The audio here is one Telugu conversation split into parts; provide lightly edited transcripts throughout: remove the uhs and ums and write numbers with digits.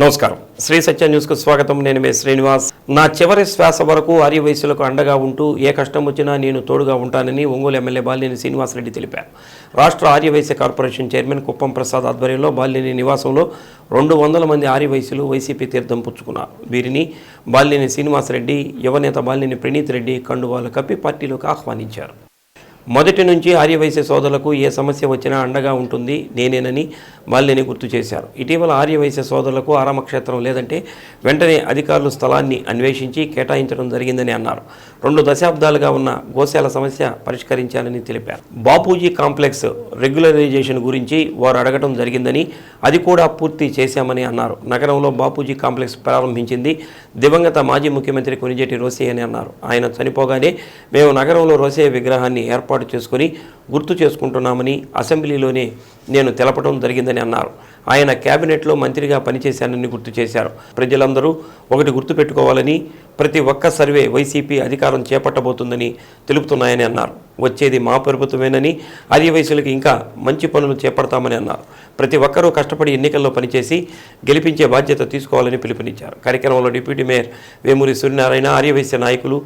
నమస్కారం. శ్రీ సత్య న్యూస్కు స్వాగతం. నేను మే శ్రీనివాస్. నా చివరి శ్వాస వరకు ఆర్యవైశ్యులకు అండగా ఉంటూ ఏ కష్టం వచ్చినా నేను తోడుగా ఉంటానని ఒంగోలు ఎమ్మెల్యే బాలినేని శ్రీనివాసరెడ్డి తెలిపారు. రాష్ట్ర ఆర్యవైశ్య కార్పొరేషన్ చైర్మన్ కుప్పం ప్రసాద్ ఆధ్వర్యంలో బాలినేని నివాసంలో 200 మంది ఆర్యవైశ్యులు వైసీపీ తీర్థం పుచ్చుకున్నారు. వీరిని బాలినేని శ్రీనివాసరెడ్డి, యువనేత బాలినేని ప్రణీత్ రెడ్డి కండువాలు కప్పి పార్టీలోకి ఆహ్వానించారు. మొదటి నుంచి ఆర్యవైశ్య సోదరులకు ఏ సమస్య వచ్చినా అండగా ఉంటుంది నేనేనని బాలినేని గుర్తు చేశారు. ఇటీవల ఆర్యవైశ్య సోదరులకు ఆరామక్షేత్రం లేదంటే వెంటనే అధికారులు స్థలాన్ని అన్వేషించి కేటాయించడం జరిగిందని అన్నారు. 2 దశాబ్దాలుగా ఉన్న గోశాల సమస్య పరిష్కరించాలని తెలిపారు. బాపూజీ కాంప్లెక్స్ రెగ్యులరైజేషన్ గురించి వారు అడగడం జరిగిందని, అది కూడా పూర్తి చేశామని అన్నారు. నగరంలో బాపూజీ కాంప్లెక్స్ ప్రారంభించింది దివంగత మాజీ ముఖ్యమంత్రి కొణిజేటి రోసయ్య అని అన్నారు. ఆయన చనిపోగానే మేము నగరంలో రోసయ్య విగ్రహాన్ని ఏర్పాటు చేసుకుని గుర్తు చేసుకుంటున్నామని అసెంబ్లీలోనే నేను తెలపడం జరిగిందని అన్నారు. ఆయన కేబినెట్లో మంత్రిగా పనిచేశానని గుర్తు చేశారు. ప్రజలందరూ ఒకటి గుర్తుపెట్టుకోవాలని, ప్రతి ఒక్క సర్వే వైసీపీ అధికారం చేపట్టబోతుందని తెలుపుతున్నాయని అన్నారు. వచ్చేది మా ప్రభుత్వమేనని, ఆర్యవైశ్యులకు ఇంకా మంచి పనులు చేపడతామని అన్నారు. ప్రతి ఒక్కరూ కష్టపడి ఎన్నికల్లో పనిచేసి గెలిపించే బాధ్యత తీసుకోవాలని పిలుపునిచ్చారు. కార్యక్రమంలో డిప్యూటీ మేయర్ వేమూరి సూర్యనారాయణ, ఆర్యవైశ్య నాయకులు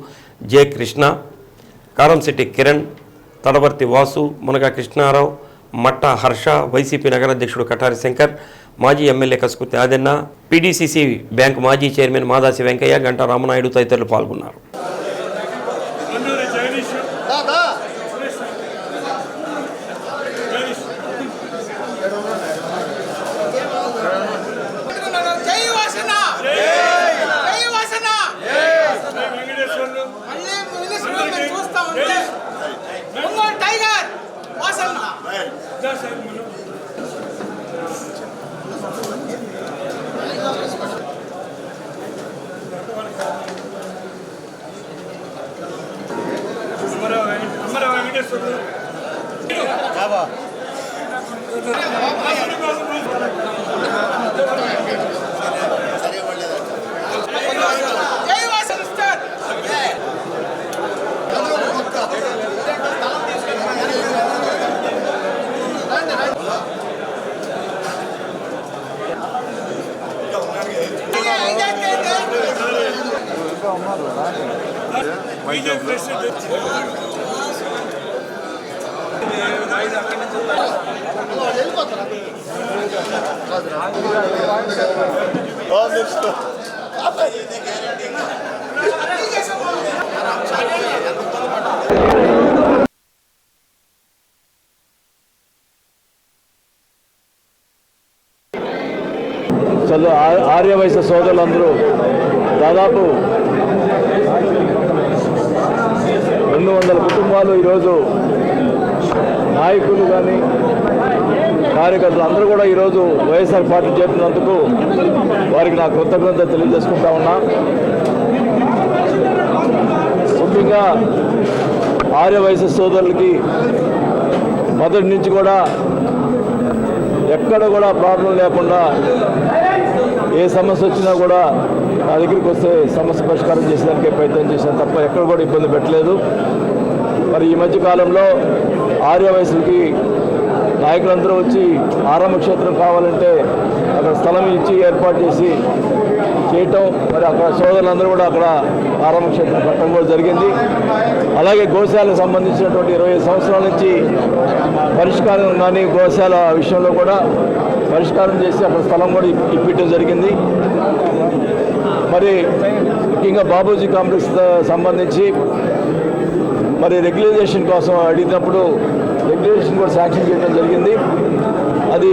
జె కృష్ణ, కారంశెట్టి కిరణ్, తడవర్తి వాసు, మునగా కృష్ణారావు, మట్ట హర్ష, వైసీపీ నగరాధ్యక్షుడు కటారి శంకర్, మాజీ MLA Kasukurthi Adenna, PDCC bank మాజీ చైర్మన్ మాదాసి వెంకయ్య, గంటా రామనాయుడు తదితరులు పాల్గొన్నారు. ఆర్యవైశ్య సోదరులందరూ దాదాపు 200 కుటుంబాలు ఈరోజు నాయకులు కానీ కార్యకర్తలు అందరూ కూడా ఈరోజు వైఎస్ఆర్ పార్టీ చేస్తున్నందుకు వారికి నా కృతజ్ఞత తెలియజేసుకుంటా ఉన్నా. ముఖ్యంగా ఆర్యవైశ్య సోదరులకి మొదటి నుంచి కూడా ఎక్కడ కూడా ప్రాబ్లం లేకుండా ఏ సమస్య వచ్చినా కూడా నా దగ్గరికి వస్తే సమస్య పరిష్కారం చేసేదానికే ప్రయత్నం చేశాను తప్ప ఎక్కడ కూడా ఇబ్బంది పెట్టలేదు. మరి ఈ మధ్య కాలంలో ఆర్యవైశ్యులకి నాయకులందరూ వచ్చి ఆరామక్షేత్రం కావాలంటే అక్కడ స్థలం ఇచ్చి ఏర్పాటు చేసి చేయటం, మరి అక్కడ సోదరులందరూ కూడా అక్కడ ఆరామక్షేత్రం కట్టడం కూడా జరిగింది. అలాగే గోశాలకు సంబంధించినటువంటి 20 సంవత్సరాల నుంచి పరిష్కారం కానీ గోశాల విషయంలో కూడా పరిష్కారం చేసి అక్కడ స్థలం కూడా ఇప్పించడం జరిగింది. మరి ముఖ్యంగా బాపూజీ కాంప్లెక్స్ సంబంధించి మరి రెగ్యులరైజేషన్ కోసం అడిగినప్పుడు రెగ్యులేషన్ కూడా శాంక్షన్ చేయడం జరిగింది. అది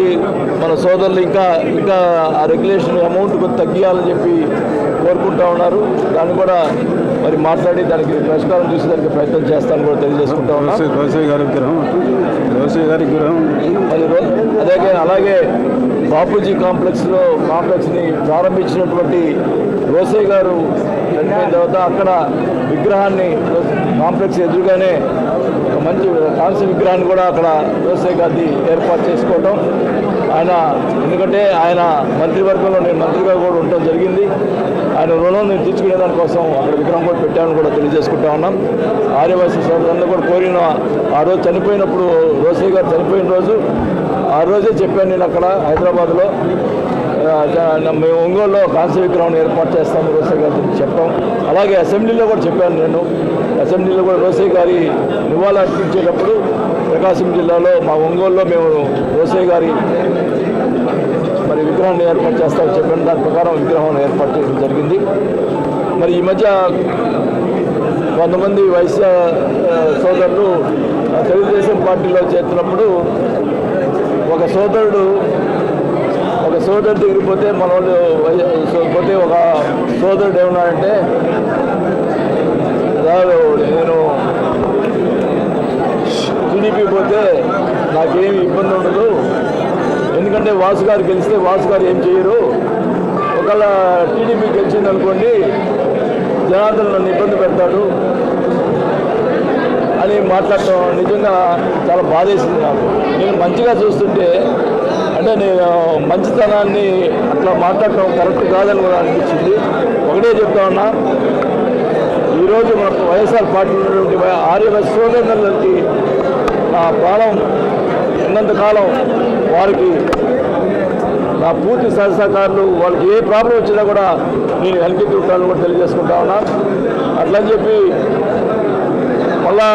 మన సోదరులు ఇంకా ఆ రెగ్యులేషన్ అమౌంట్ కొంత తగ్గియాలని చెప్పి కోరుకుంటూ ఉన్నారు. దాన్ని కూడా మరి మాట్లాడి దానికి పరిష్కారం చూసేదానికి ప్రయత్నం చేస్తాను కూడా తెలియజేసుకుంటా ఉన్నాను. అలాగే బాపూజీ కాంప్లెక్స్ని ప్రారంభించినటువంటి రోసయ్య గారు చనిపోయిన తర్వాత అక్కడ విగ్రహాన్ని కాంప్లెక్స్ ఎదురుగానే ఒక మంచి కాంస్య విగ్రహాన్ని కూడా అక్కడ రోసయ్య గారిది ఏర్పాటు చేసుకోవటం, ఆయన ఎందుకంటే ఆయన మంత్రివర్గంలో నేను మంత్రిగా కూడా ఉండటం జరిగింది. ఆయన రుణం నేను తీర్చుకునే దానికోసం అక్కడ విగ్రహం కూడా పెట్టామని కూడా తెలియజేసుకుంటా ఉన్నాం. ఆర్యవైశ్య సోదరులందరూ కూడా కోరిన ఆ రోజు చనిపోయినప్పుడు రోసయ్య గారు చనిపోయిన రోజు ఆ రోజే చెప్పాను నేను అక్కడ హైదరాబాద్లో మేము ఒంగోలులో కాంస్య విగ్రహం ఏర్పాటు చేస్తాము రోసయ్య గారి చెప్పాం. అలాగే అసెంబ్లీలో కూడా చెప్పాను నేను. అసెంబ్లీలో కూడా రోసయ్య గారి నివాళులు అర్పించేటప్పుడు ప్రకాశం జిల్లాలో మా ఒంగోలులో మేము రోసయ్య గారి మరి విగ్రహాన్ని ఏర్పాటు చేస్తామని చెప్పాను. దాని ప్రకారం విగ్రహం ఏర్పాటు చేయడం జరిగింది. మరి ఈ మధ్య కొంతమంది వైశ్య సోదరులు తెలుగుదేశం పార్టీలో చేస్తున్నప్పుడు ఒక సోదరుడు దగ్గరికి పోతే మన వాళ్ళు పోతే ఒక సోదరుడు ఏమన్నాడంటే, నేను టీడీపీ పోతే నాకేమి ఇబ్బంది ఉండదు, ఎందుకంటే వాసు గారు గెలిస్తే వాసు గారు ఏం చేయరు, ఒకవేళ టీడీపీ గెలిచింది అనుకోండి జనార్దన్ నన్ను ఇబ్బంది పెడతాడు అని మాట్లాడటం నిజంగా చాలా బాధేసింది నాకు. నేను మంచిగా చూస్తుంటే అంటే నేను మంచితనాన్ని అట్లా మాట్లాడటం కరెక్ట్ కాదని కూడా అనిపించింది. ఒకటే చెప్తా ఉన్నా, ఈరోజు మనకు వైఎస్ఆర్ పార్టీలో ఉన్నటువంటి ఆర్యవైశ్య సోదరులకి నా ప్రాణం ఉన్నంతకాలం వారికి నా పూర్తి సహకారాలు, వాళ్ళకి ఏ ప్రాబ్లం వచ్చినా కూడా నేను వెనక్కి ఉంటానని కూడా తెలియజేసుకుంటా ఉన్నా. అట్లని చెప్పి మళ్ళా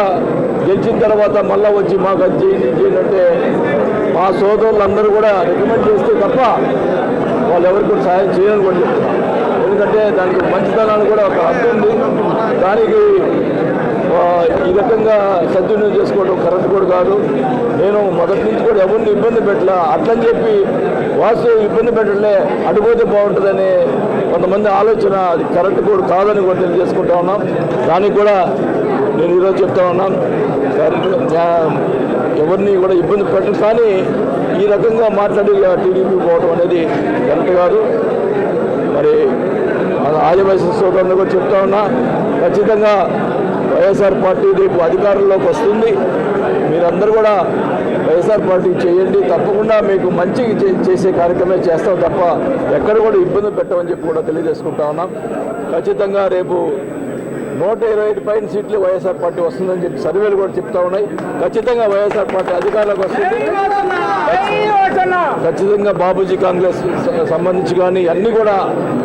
గెలిచిన తర్వాత మళ్ళీ వచ్చి మాకు అది చేయండి అంటే మా సోదరులందరూ కూడా రికమెండ్ చేస్తే తప్ప వాళ్ళు ఎవరికి కూడా సహాయం చేయాలని కూడా చెప్తున్నారు. ఎందుకంటే దానికి మంచితనాన్ని కూడా ఒక హద్దు ఉంది. దానికి ఈ రకంగా సద్వినియోగం చేసుకోవడం కరెక్ట్ కూడా కాదు. నేను మొదటి నుంచి కూడా ఎవరిని ఇబ్బంది పెట్టలే. అట్లని చెప్పి వాసు ఇబ్బంది పెట్టలే అడిపోతే బాగుంటుందని కొంతమంది ఆలోచన, అది కరెక్ట్ కూడా కాదని కూడా తెలియజేసుకుంటా ఉన్నాం. దానికి కూడా నేను ఈరోజు చెప్తా ఉన్నాను, ఎవరిని కూడా ఇబ్బంది పెట్టరు. కానీ ఈ రకంగా మాట్లాడి టీడీపీ పోవడం అనేది కరెక్ట్ కాదు. మరి ఆదివాసీ సోదరులు కూడా చెప్తా ఉన్నా, ఖచ్చితంగా వైఎస్ఆర్ పార్టీ రేపు అధికారంలోకి వస్తుంది. మీరందరూ కూడా వైఎస్ఆర్ పార్టీకి చేయండి, తప్పకుండా మీకు మంచి చేసే కార్యక్రమే చేస్తాం తప్ప ఎక్కడ కూడా ఇబ్బంది పెట్టమని చెప్పి కూడా తెలియజేసుకుంటా ఉన్నాం. ఖచ్చితంగా రేపు 125 పైన సీట్లు వైఎస్ఆర్ పార్టీ వస్తుందని చెప్పి సర్వేలు కూడా చెప్తా ఉన్నాయి. ఖచ్చితంగా వైఎస్ఆర్ పార్టీ అధికారంలోకి వస్తుంది. ఖచ్చితంగా బాబూజీ కాంగ్రెస్ సంబంధించి కానీ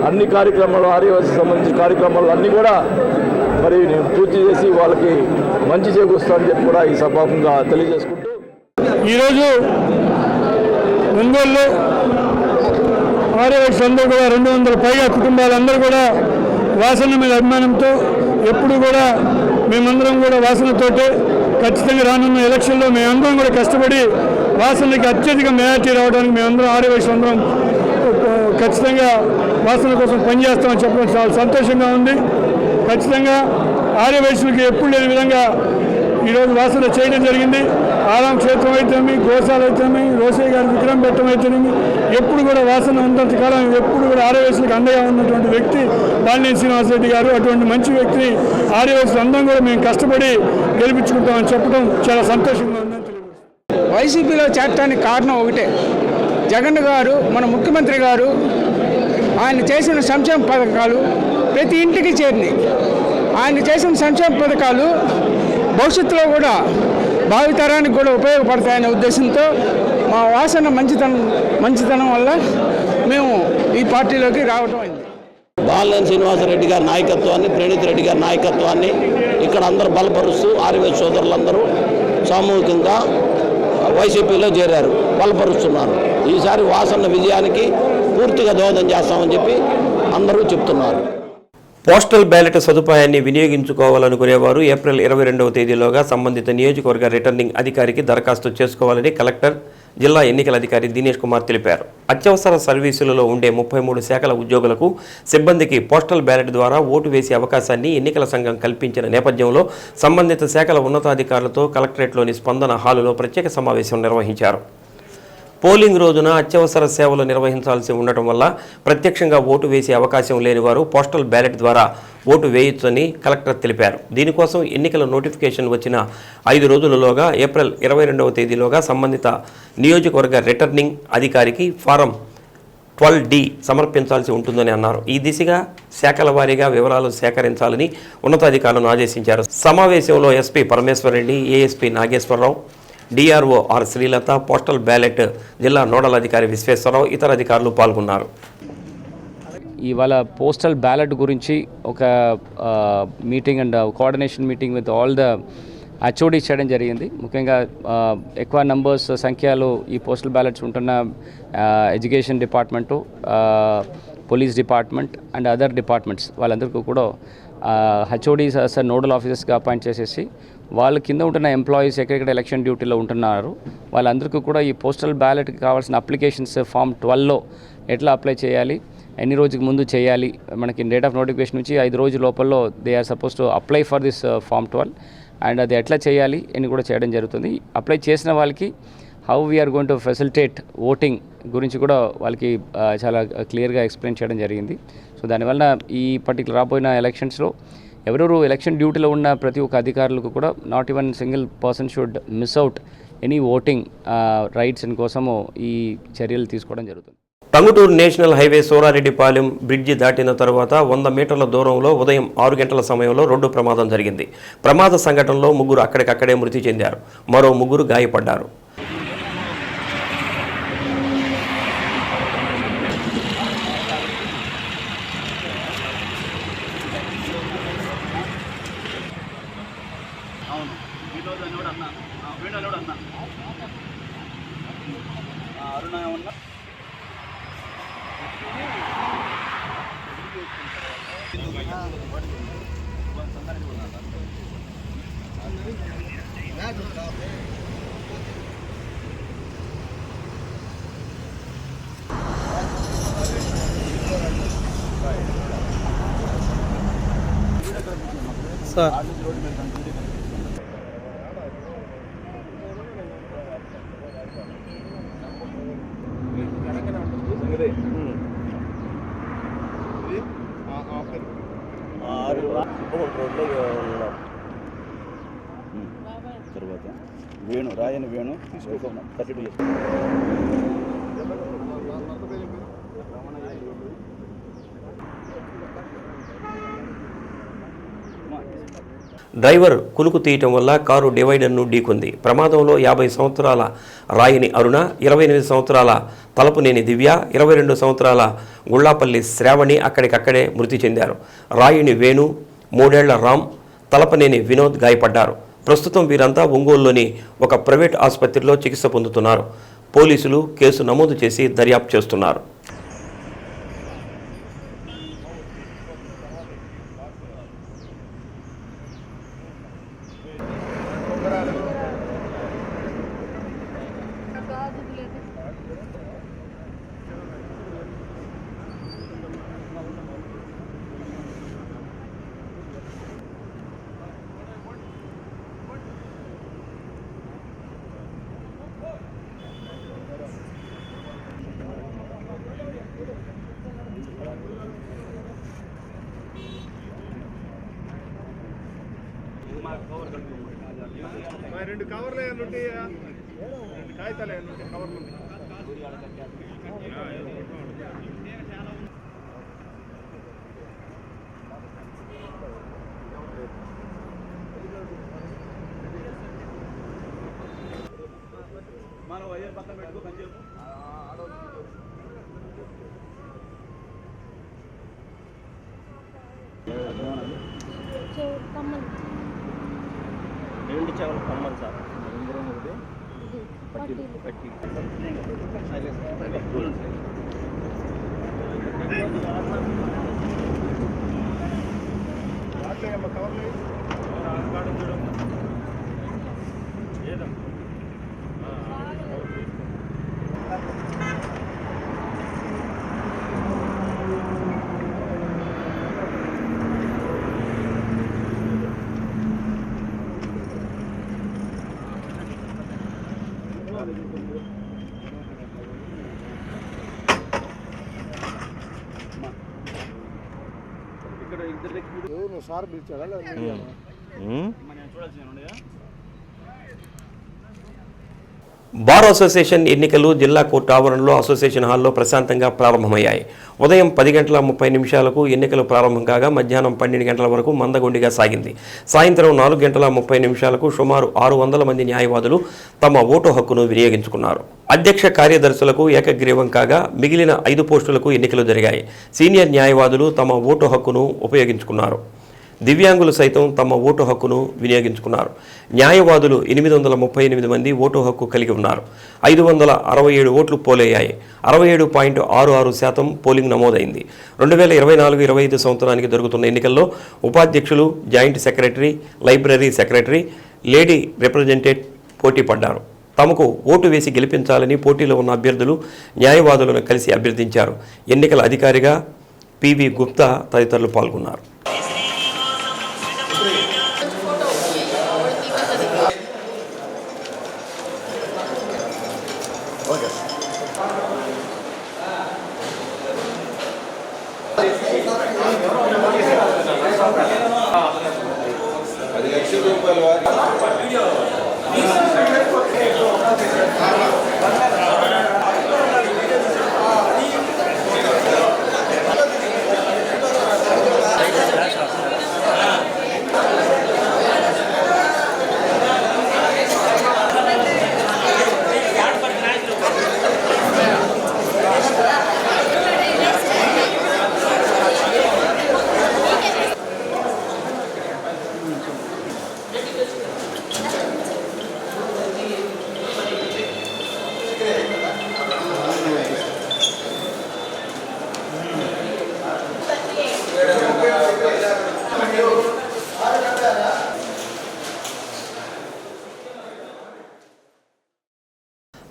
అన్ని కార్యక్రమాలు, ఆర్యవాసి సంబంధించిన కార్యక్రమాలు అన్నీ కూడా మరి నేను పూర్తి చేసి వాళ్ళకి మంచి చేకూరుస్తానని చెప్పి కూడా ఈ సభాముఖంగా తెలియజేసుకుంటూ, ఈరోజు ఒంగోలులో ఆర్యవాసి అందరూ కూడా 200 పైగా కుటుంబాలందరూ కూడా వాసన మీద అభిమానంతో ఎప్పుడు కూడా మేమందరం కూడా వాసనతోటే ఖచ్చితంగా రానున్న ఎలక్షన్లో మేమందరం కూడా కష్టపడి వాసనకి అత్యధిక మెజార్టీ రావడానికి మేమందరం ఆర్యవైశ్యులు అందరం ఖచ్చితంగా వాసన కోసం పనిచేస్తామని చెప్పడం చాలా సంతోషంగా ఉంది. ఖచ్చితంగా ఆర్యవైశ్యులకి ఎప్పుడు లేని విధంగా ఈరోజు వాసన చేయడం జరిగింది. ఆరాం క్షేత్రం అయితేనేమి, గోశాల అయితేనేమి, రోసయ్య గారి విగ్రహం పెట్టడం అయితేనేమి, ఎప్పుడు కూడా వాసన ఉన్నంతకాలం ఎప్పుడు కూడా ఆర్యవైశ్యులకు అండగా ఉన్నటువంటి వ్యక్తి బాలినేని శ్రీనివాసరెడ్డి గారు. అటువంటి మంచి వ్యక్తిని ఆర్యవైశ్యులు అందరం కూడా మేము కష్టపడి గెలిపించుకుంటామని చెప్పడం చాలా సంతోషంగా ఉందని తెలియజేస్తాం. వైసీపీలో చేరటానికి కారణం ఒకటే, జగన్ గారు మన ముఖ్యమంత్రి గారు ఆయన చేసిన సంక్షేమ పథకాలు ప్రతి ఇంటికి చేరినాయి. ఆయన చేసిన సంక్షేమ పథకాలు భవిష్యత్తులో కూడా భావితరానికి కూడా ఉపయోగపడతాయనే ఉద్దేశంతో మా వాసన మంచితనం వల్ల మేము ఈ పార్టీలోకి రావటం అయింది. బాలినేని శ్రీనివాసరెడ్డి గారి నాయకత్వాన్ని, ప్రణీత్ రెడ్డి గారి నాయకత్వాన్ని ఇక్కడ అందరూ బలపరుస్తూ ఆర్యవైశ్య సోదరులందరూ సామూహికంగా వైసీపీలో చేరారు, బలపరుస్తున్నారు. ఈసారి వాసన విజయానికి పూర్తిగా దోహదం చేస్తామని చెప్పి అందరూ చెప్తున్నారు. పోస్టల్ బ్యాలెట్ సదుపాయాన్ని వినియోగించుకోవాలనుకునేవారు ఏప్రిల్ 22వ తేదీలోగా సంబంధిత నియోజకవర్గ రిటర్నింగ్ అధికారికి దరఖాస్తు చేసుకోవాలని కలెక్టర్, జిల్లా ఎన్నికల అధికారి దినేష్ కుమార్ తెలిపారు. అత్యవసర సర్వీసులలో ఉండే 33 శాఖల ఉద్యోగులకు, సిబ్బందికి పోస్టల్ బ్యాలెట్ ద్వారా ఓటు వేసే అవకాశాన్ని ఎన్నికల సంఘం కల్పించిన నేపథ్యంలో సంబంధిత శాఖల ఉన్నతాధికారులతో కలెక్టరేట్లోని స్పందన హాలులో ప్రత్యేక సమావేశం నిర్వహించారు. పోలింగ్ రోజున అత్యవసర సేవలు నిర్వహించాల్సి ఉండటం వల్ల ప్రత్యక్షంగా ఓటు వేసే అవకాశం లేని వారు పోస్టల్ బ్యాలెట్ ద్వారా ఓటు వేయొచ్చని కలెక్టర్ తెలిపారు. దీనికోసం ఎన్నికల నోటిఫికేషన్ వచ్చిన 5 రోజులలోగా ఏప్రిల్ 22వ తేదీలోగా సంబంధిత నియోజకవర్గ రిటర్నింగ్ అధికారికి ఫారం 12D సమర్పించాల్సి ఉంటుందని అన్నారు. ఈ దిశగా శాఖల వారీగా వివరాలు సేకరించాలని ఉన్నతాధికారులను ఆదేశించారు. సమావేశంలో SP Parameshwara Reddy, ASP Nageswara Rao, DRO R Srilatha, postal ballot జిల్లా నోడల్ అధికారి విశ్వేశ్వరరావు, ఇతర అధికారులు పాల్గొన్నారు. ఇవాళ పోస్టల్ బ్యాలెట్ గురించి ఒక meeting and coordination meeting with all the HOD చేయడం జరిగింది. ముఖ్యంగా ఎక్కువ నంబర్స్ సంఖ్యలో ఈ పోస్టల్ బ్యాలెట్స్ ఉంటున్న education department, police department and other departments వాళ్ళందరికీ కూడా HODs నోడల్ ఆఫీసర్స్గా అపాయింట్ చేసేసి వాళ్ళ కింద ఉంటున్న ఎంప్లాయీస్ ఎక్కడెక్కడ ఎలక్షన్ డ్యూటీలో ఉంటున్నారు వాళ్ళందరికీ కూడా ఈ పోస్టల్ బ్యాలెట్కి కావాల్సిన అప్లికేషన్స్ ఫామ్ 12లో ఎట్లా అప్లై చేయాలి, ఎన్ని రోజుకి ముందు చేయాలి, మనకి డేట్ ఆఫ్ నోటిఫికేషన్ నుంచి 5 రోజుల లోపల్లో they are suppose to apply for this form 12 and అది ఎట్లా చేయాలి అని కూడా చేయడం జరుగుతుంది. అప్లై చేసిన వాళ్ళకి how we're going to facilitate voting గురించి కూడా వాళ్ళకి చాలా క్లియర్గా ఎక్స్ప్లెయిన్ చేయడం జరిగింది. సో దానివల్ల ఈ పర్టికులర్ రాబోయిన ఎలక్షన్స్లో ఎవరెవరు ఎలక్షన్ డ్యూటీలో ఉన్న ప్రతి ఒక్క అధికారులకు కూడా not even single person should miss out any voting rights కోసము ఈ చర్యలు తీసుకోవడం జరుగుతుంది. టంగుటూరు నేషనల్ హైవే సోరారెడ్డిపాలెం బ్రిడ్జి దాటిన తర్వాత 100 మీటర్ల దూరంలో ఉదయం 6 గంటల సమయంలో రోడ్డు ప్రమాదం జరిగింది. ప్రమాద సంఘటనలో 3 అక్కడికక్కడే మృతి చెందారు, మరో 3 గాయపడ్డారు. తర్వాత వేణు రాయని వేణు తీసుకోకుండా 32 years. డ్రైవర్ కునుకు తీయటం వల్ల కారు డివైడర్ను ఢీకొంది. ప్రమాదంలో 50 సంవత్సరాల రాయిని అరుణ, 28 సంవత్సరాల తలపునేని దివ్య, 22 సంవత్సరాల గుళ్లాపల్లి శ్రావణి అక్కడికక్కడే మృతి చెందారు. రాయిని వేణు, 3 ఏళ్ల రామ్, తలపనేని వినోద్ గాయపడ్డారు. ప్రస్తుతం వీరంతా ఒంగోలులోని ఒక ప్రైవేట్ ఆసుపత్రిలో చికిత్స పొందుతున్నారు. పోలీసులు కేసు నమోదు చేసి దర్యాప్తు చేస్తున్నారు. రెండు కవర్లు ఉంటాయా, 2 కాగితాలు కవర్లు మనం అయ్యే పక్కన పెట్టుకో పని చెప్పు. రెండు చెవులు కమ్మలు సార్, పట్టి పట్టి కవర్లు ఇక్కడ ఇద్దరు నువ్వు సార్ పిలిచాడా లేదా? చూడాల్సిన బార్ అసోసియేషన్ ఎన్నికలు జిల్లా కోర్టు ఆవరణలో అసోసియేషన్ హాల్లో ప్రశాంతంగా ప్రారంభమయ్యాయి. ఉదయం 10:30 ఎన్నికలు ప్రారంభం కాగా మధ్యాహ్నం 12 గంటల వరకు మందగొండిగా సాగింది. సాయంత్రం 4:30 సుమారు 600 మంది న్యాయవాదులు తమ ఓటు హక్కును వినియోగించుకున్నారు. అధ్యక్ష కార్యదర్శులకు ఏకగ్రీవం కాగా మిగిలిన 5 పోస్టులకు ఎన్నికలు జరిగాయి. సీనియర్ న్యాయవాదులు తమ ఓటు హక్కును ఉపయోగించుకున్నారు. దివ్యాంగులు సైతం తమ ఓటు హక్కును వినియోగించుకున్నారు. న్యాయవాదులు 838 మంది ఓటు హక్కు కలిగి ఉన్నారు. 567 ఓట్లు పోలయ్యాయి. 67.66% పోలింగ్ నమోదైంది. 2024-25 సంవత్సరానికి జరుగుతున్న ఎన్నికల్లో ఉపాధ్యక్షులు, joint secretary, library secretary, lady representative పోటీ పడ్డారు. తమకు ఓటు వేసి గెలిపించాలని పోటీలో ఉన్న అభ్యర్థులు న్యాయవాదులను కలిసి అభ్యర్థించారు. ఎన్నికల అధికారిగా పివి గుప్తా తదితరులు పాల్గొన్నారు.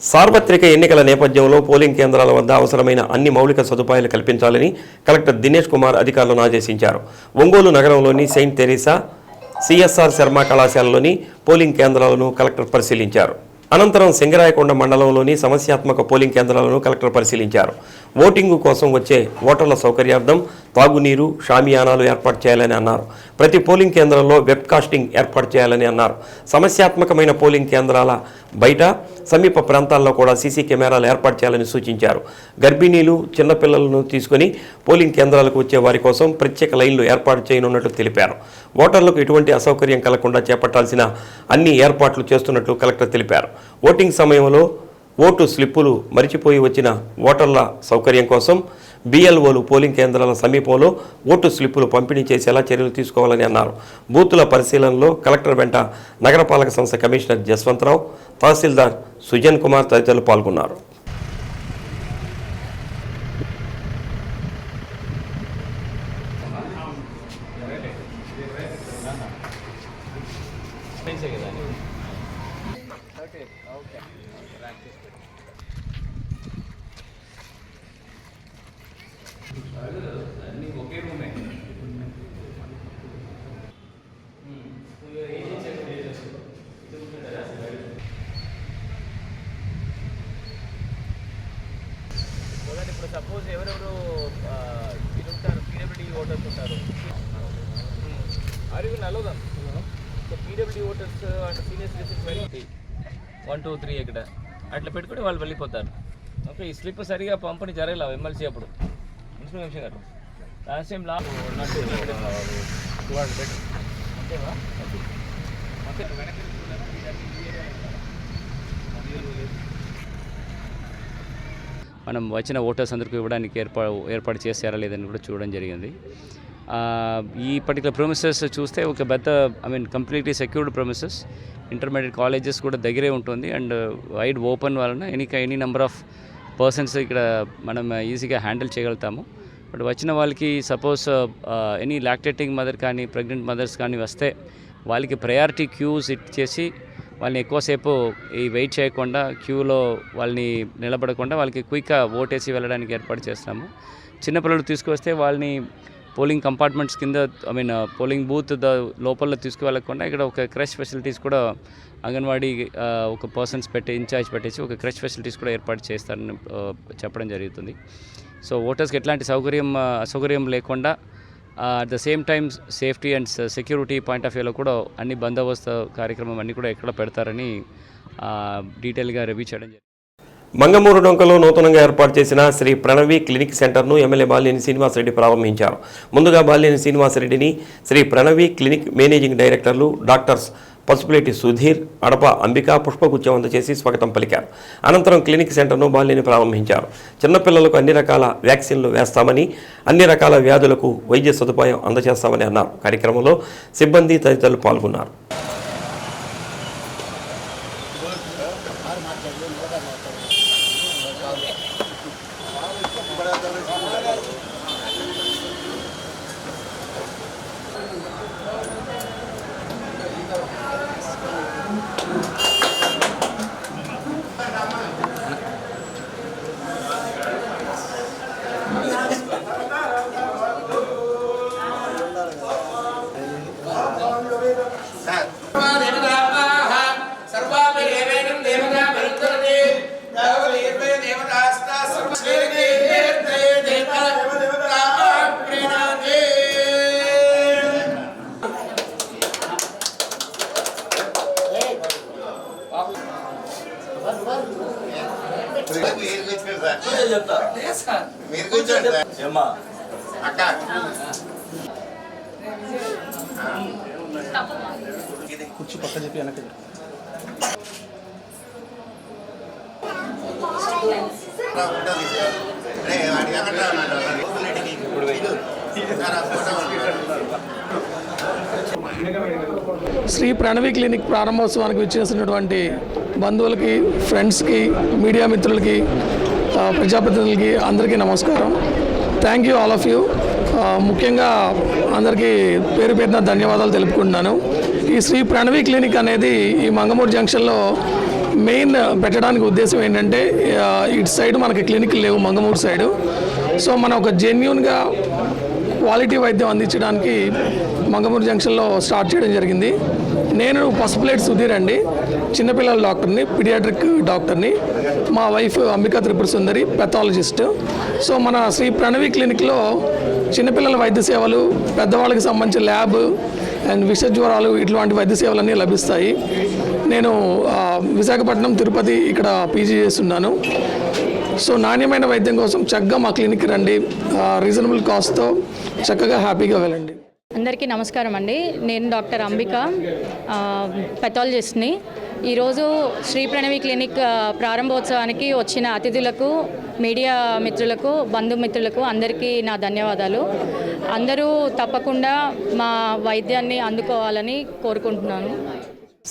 సార్వత్రిక ఎన్నికల నేపథ్యంలో పోలింగ్ కేంద్రాల వద్ద అవసరమైన అన్ని మౌలిక సదుపాయాలు కల్పించాలని కలెక్టర్ దినేష్ కుమార్ అధికారులను ఆదేశించారు. ఒంగోలు నగరంలోని సెయింట్ తెరీసా, సిఎస్ఆర్ శర్మ కళాశాలలోని పోలింగ్ కేంద్రాలను కలెక్టర్ పరిశీలించారు. అనంతరం సింగరాయకొండ మండలంలోని సమస్యాత్మక పోలింగ్ కేంద్రాలను కలెక్టర్ పరిశీలించారు. ఓటింగు కోసం వచ్చే ఓటర్ల సౌకర్యార్థం తాగునీరు, షామియానాలు ఏర్పాటు చేయాలని అన్నారు. ప్రతి పోలింగ్ కేంద్రంలో వెబ్కాస్టింగ్ ఏర్పాటు చేయాలని అన్నారు. సమస్యాత్మకమైన పోలింగ్ కేంద్రాల బయట సమీప ప్రాంతాల్లో కూడా సీసీ కెమెరాలు ఏర్పాటు చేయాలని సూచించారు. గర్భిణీలు, చిన్నపిల్లలను తీసుకుని పోలింగ్ కేంద్రాలకు వచ్చే వారి కోసం ప్రత్యేక లైన్లు ఏర్పాటు చేయనున్నట్లు తెలిపారు. ఓటర్లకు ఎటువంటి అసౌకర్యం కలగకుండా చేపట్టాల్సిన అన్ని ఏర్పాట్లు చేస్తున్నట్లు కలెక్టర్ తెలిపారు. ఓటింగ్ సమయంలో ఓటు స్లిప్పులు మరిచిపోయి వచ్చిన ఓటర్ల సౌకర్యం కోసం బిఎల్ఓలు పోలింగ్ కేంద్రాల సమీపంలో ఓటు స్లిప్పులు పంపిణీ చేసేలా చర్యలు తీసుకోవాలని అన్నారు. బూతుల పరిశీలనలో కలెక్టర్ వెంట నగరపాలక సంస్థ కమిషనర్ జస్వంతరావు, తహసీల్దార్ సుజన్ కుమార్ తదితరులు పాల్గొన్నారు. ఇప్పుడు సపోజ్ ఎవరెవరు ఇది ఉంటారు, పీడబ్ల్యూడీ ఓటర్స్ ఉంటారు, are you will allow them. So PWD voters and senior citizens 1, 2, 3 ఇక్కడ అట్లా పెట్టుకుని వాళ్ళు వెళ్ళిపోతారు. ఓకే, ఈ స్లిప్ సరిగా పంపిణీ జరగలేదు ఎమ్మెల్సీ అప్పుడు, మున్సిపల్ కమిషన్ గారు లాస్ట్ టైం అంతేవా? మనం వచ్చిన ఓటర్స్ అందరికీ ఇవ్వడానికి ఏర్పాటు చేశారా లేదని కూడా చూడడం జరిగింది. ఈ పర్టికులర్ ప్రొమిసెస్ చూస్తే ఒక పెద్ద completely secured promises, intermediate colleges కూడా దగ్గరే ఉంటుంది అండ్ వైడ్ ఓపెన్ వలన ఎనీ నెంబర్ ఆఫ్ పర్సన్స్ ఇక్కడ మనం ఈజీగా హ్యాండిల్ చేయగలుగుతాము. బట్ వచ్చిన వాళ్ళకి సపోజ్ ఎనీ లాక్టేటింగ్ మదర్ కానీ ప్రెగ్నెంట్ మదర్స్ కానీ వస్తే వాళ్ళకి ప్రయారిటీ క్యూస్ ఇచ్చేసి వాళ్ళని ఎక్కువసేపు వెయిట్ చేయకుండా క్యూలో వాళ్ళని నిలబడకుండా వాళ్ళకి క్విక్గా ఓటేసి వెళ్ళడానికి ఏర్పాటు చేస్తున్నాము. చిన్నపిల్లలు తీసుకొస్తే వాళ్ళని పోలింగ్ కంపార్ట్మెంట్స్ కింద పోలింగ్ బూత్ లోపల తీసుకువెళ్ళకుండా ఇక్కడ ఒక క్రష్ ఫెసిలిటీస్ కూడా అంగన్వాడీ ఒక పర్సన్స్ ఇన్ఛార్జ్ పెట్టేసి ఒక క్రష్ ఫెసిలిటీస్ కూడా ఏర్పాటు చేస్తారని చెప్పడం జరుగుతుంది. సో ఓటర్స్కి ఎట్లాంటి అసౌకర్యం లేకుండా at the same time safety and security point of వ్యూలో కూడా అన్ని బందోబస్తు కార్యక్రమం అన్నీ కూడా ఎక్కడ పెడతారని డీటెయిల్గా రివ్యూ చేయడం జరిగింది. మంగమూరు డొంకలో నూతనంగా ఏర్పాటు చేసిన శ్రీ ప్రణవి క్లినిక్ సెంటర్ను ఎమ్మెల్యే బాలినేని శ్రీనివాసరెడ్డి ప్రారంభించారు. ముందుగా బాలినేని శ్రీనివాసరెడ్డిని శ్రీ ప్రణవి క్లినిక్ మేనేజింగ్ డైరెక్టర్లు డాక్టర్స్ పసుపులేటి సుధీర్, అడప అంబిక పుష్పగుచ్చం అందచేసి స్వాగతం పలికారు. అనంతరం క్లినిక్ సెంటర్ను బాలినేని ప్రారంభించారు. చిన్నపిల్లలకు అన్ని రకాల వ్యాక్సిన్లు వేస్తామని, అన్ని రకాల వ్యాధులకు వైద్య సదుపాయం అందజేస్తామని అన్నారు. కార్యక్రమంలో సిబ్బంది తదితరులు పాల్గొన్నారు. కుర్చీ పక్క చెప్పి వెనక్కి శ్రీ ప్రణవి క్లినిక్ ప్రారంభోత్సవానికి విచ్చేసినటువంటి బంధువులకి, ఫ్రెండ్స్కి, మీడియా మిత్రులకి, ప్రజాప్రతినిధులకి అందరికీ నమస్కారం. Thank you all of you. ముఖ్యంగా అందరికీ పేరు పేరున ధన్యవాదాలు తెలుపుకుంటున్నాను. ఈ శ్రీ ప్రణవి క్లినిక్ అనేది ఈ మంగమూరు జంక్షన్లో మెయిన్ పెట్టడానికి ఉద్దేశం ఏంటంటే, ఇటు సైడ్ మనకి క్లినిక్ లేవు మంగమూరు సైడు. సో మనం ఒక జెన్యూన్గా క్వాలిటీ వైద్యం అందించడానికి మంగమూరు జంక్షన్లో స్టార్ట్ చేయడం జరిగింది. నేను పసుపులేటి సుధీర్ అండి, చిన్నపిల్లల డాక్టర్ని, పీడియాట్రిక్ డాక్టర్ని. మా wife Ambika Tripura Sundari, pathologist. So మన శ్రీ ప్రణవి క్లినిక్లో చిన్నపిల్లల వైద్య సేవలు, పెద్దవాళ్ళకి సంబంధించిన ల్యాబ్ అండ్ విష జ్వరాలు ఇట్లాంటి వైద్య సేవలన్నీ లభిస్తాయి. నేను విశాఖపట్నం, తిరుపతి ఇక్కడ పీజీ చేస్తున్నాను. సో నాణ్యమైన వైద్యం కోసం చక్కగా మా క్లినిక్ రండి. రీజనబుల్ కాస్ట్తో చక్కగా హ్యాపీగా వెళ్ళండి. అందరికీ నమస్కారం అండి. నేను డాక్టర్ అంబిక, పెథాలజిస్ట్ని. ఈరోజు శ్రీ ప్రణవి క్లినిక్ ప్రారంభోత్సవానికి వచ్చిన అతిథులకు, మీడియా మిత్రులకు, బంధుమిత్రులకు అందరికీ నా ధన్యవాదాలు. అందరూ తప్పకుండా మా వైద్యాన్ని అందుకోవాలని కోరుకుంటున్నాను.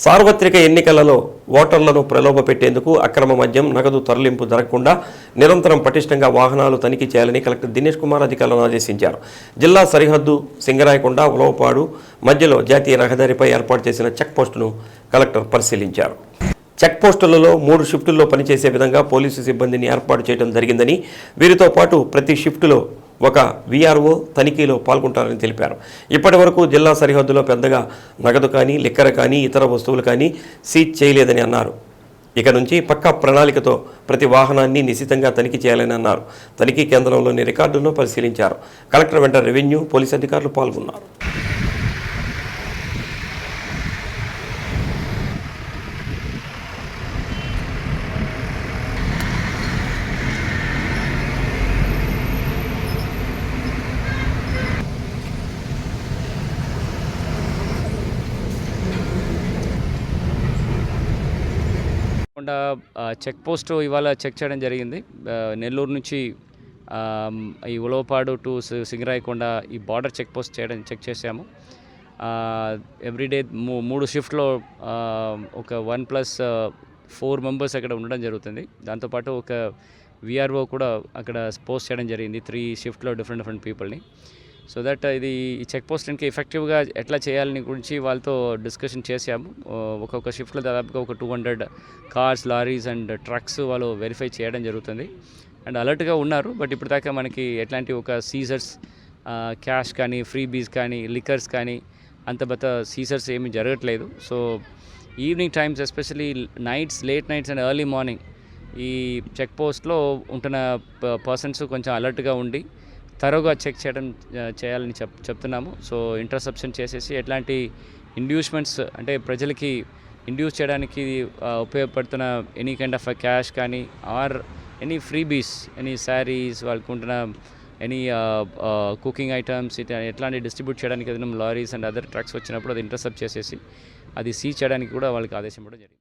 సార్వత్రిక ఎన్నికలలో ఓటర్లను ప్రలోభపెట్టేందుకు అక్రమ మద్యం, నగదు తరలింపు జరగకుండా నిరంతరం పటిష్టంగా వాహనాలు తనిఖీ చేయాలని కలెక్టర్ దినేష్ కుమార్ అధికారులను ఆదేశించారు. జిల్లా సరిహద్దు సింగరాయకొండ, ఉలవపాడు మధ్యలో జాతీయ రహదారిపై ఏర్పాటు చేసిన చెక్ పోస్టును కలెక్టర్ పరిశీలించారు. చెక్ పోస్టులలో 3 షిఫ్టుల్లో పనిచేసే విధంగా పోలీసు సిబ్బందిని ఏర్పాటు చేయడం జరిగిందని, వీరితో పాటు ప్రతి షిఫ్టులో ఒక వీఆర్ఓ తనిఖీలో పాల్గొంటారని తెలిపారు. ఇప్పటి వరకు జిల్లా సరిహద్దులో పెద్దగా నగదు కానీ, లిక్కర్ కానీ, ఇతర వస్తువులు కానీ సీజ్ చేయలేదని అన్నారు. ఇక నుంచి పక్కా ప్రణాళికతో ప్రతి వాహనాన్ని నిశితంగా తనిఖీ చేయాలని అన్నారు. తనిఖీ కేంద్రంలోని రికార్డులను పరిశీలించారు. కలెక్టర్ వెంట రెవెన్యూ, పోలీసు అధికారులు పాల్గొన్నారు. చెక్ పోస్ట్ ఇవాళ చెక్ చేయడం జరిగింది. నెల్లూరు నుంచి ఈ ఉలవపాడు టు సింగరాయకొండ ఈ బార్డర్ చెక్ పోస్ట్ చెక్ చేసాము. ఎవ్రీడే 3 షిఫ్ట్లో ఒక 1+4 మెంబర్స్ అక్కడ ఉండడం జరుగుతుంది. దాంతోపాటు ఒక విఆర్ఓ కూడా అక్కడ పోస్ట్ చేయడం జరిగింది 3 షిఫ్ట్లో డిఫరెంట్ పీపుల్ని. సో దట్ ఇది ఈ చెక్ పోస్ట్కి ఎఫెక్టివ్గా ఎట్లా చేయాలని గురించి వాళ్ళతో డిస్కషన్ చేసాము. ఒక్కొక్క షిఫ్ట్లో దాదాపుగా ఒక 200 కార్స్, లారీస్ అండ్ ట్రక్స్ వాళ్ళు వెరిఫై చేయడం జరుగుతుంది. అండ్ అలర్ట్గా ఉన్నారు. బట్ ఇప్పుడు దాకా మనకి ఎట్లాంటి ఒక సీజర్స్, క్యాష్ కానీ, ఫ్రీ బీస్ కానీ, లిక్కర్స్ కానీ అంత సీజర్స్ ఏమీ జరగట్లేదు. So evening times, especially nights, late nights and early morning ఈ చెక్ పోస్ట్లో ఉంటున్న పర్సన్స్ కొంచెం అలర్ట్గా ఉండి తరోగా చెక్ చేయాలని చెప్తున్నాము. సో ఇంటర్సెప్షన్ చేసేసి ఎట్లాంటి ఇండ్యూస్మెంట్స్ అంటే ప్రజలకి ఇండ్యూస్ చేయడానికి ఉపయోగపడుతున్న ఎనీ కైండ్ ఆఫ్ క్యాష్ కానీ or any freebies, any saris, వాళ్ళకు ఉంటున్న ఎనీ కుకింగ్ ఐటమ్స్ ఎట్లాంటి డిస్ట్రిబ్యూట్ చేయడానికి ఏదైనా లారీస్ అండ్ అదర్ ట్రక్స్ వచ్చినప్పుడు అది ఇంటర్సెప్ట్ చేసేసి అది సీజ్ చేయడానికి కూడా వాళ్ళకి ఆదేశం కూడా జరిగింది.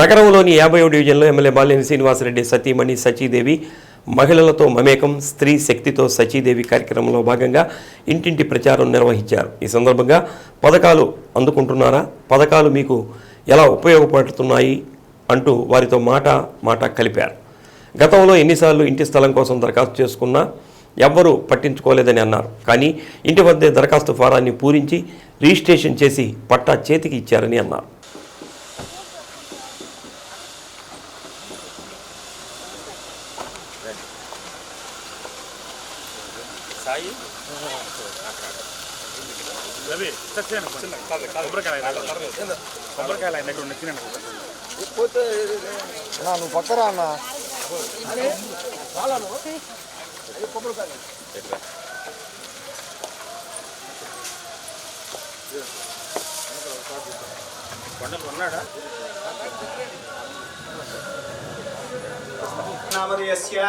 నగరంలోని 50వ డివిజన్లో ఎమ్మెల్యే బాలినేని శ్రీనివాసరెడ్డి సతీమణి సచీదేవి మహిళలతో మమేకం స్త్రీ శక్తితో సచీదేవి కార్యక్రమంలో భాగంగా ఇంటింటి ప్రచారం నిర్వహించారు. ఈ సందర్భంగా పథకాలు అందుకుంటున్నారా, పథకాలు మీకు ఎలా ఉపయోగపడుతున్నాయి అంటూ వారితో మాట కలిపారు. గతంలో ఎన్నిసార్లు ఇంటి స్థలం కోసం దరఖాస్తు చేసుకున్నా ఎవ్వరూ పట్టించుకోలేదని అన్నారు. కానీ ఇంటి వద్దే దరఖాస్తు ఫారాన్ని పూరించి రిజిస్ట్రేషన్ చేసి పట్టా చేతికి ఇచ్చారని అన్నారు. నువ్వు పక్కరా అన్న నామధేయస్య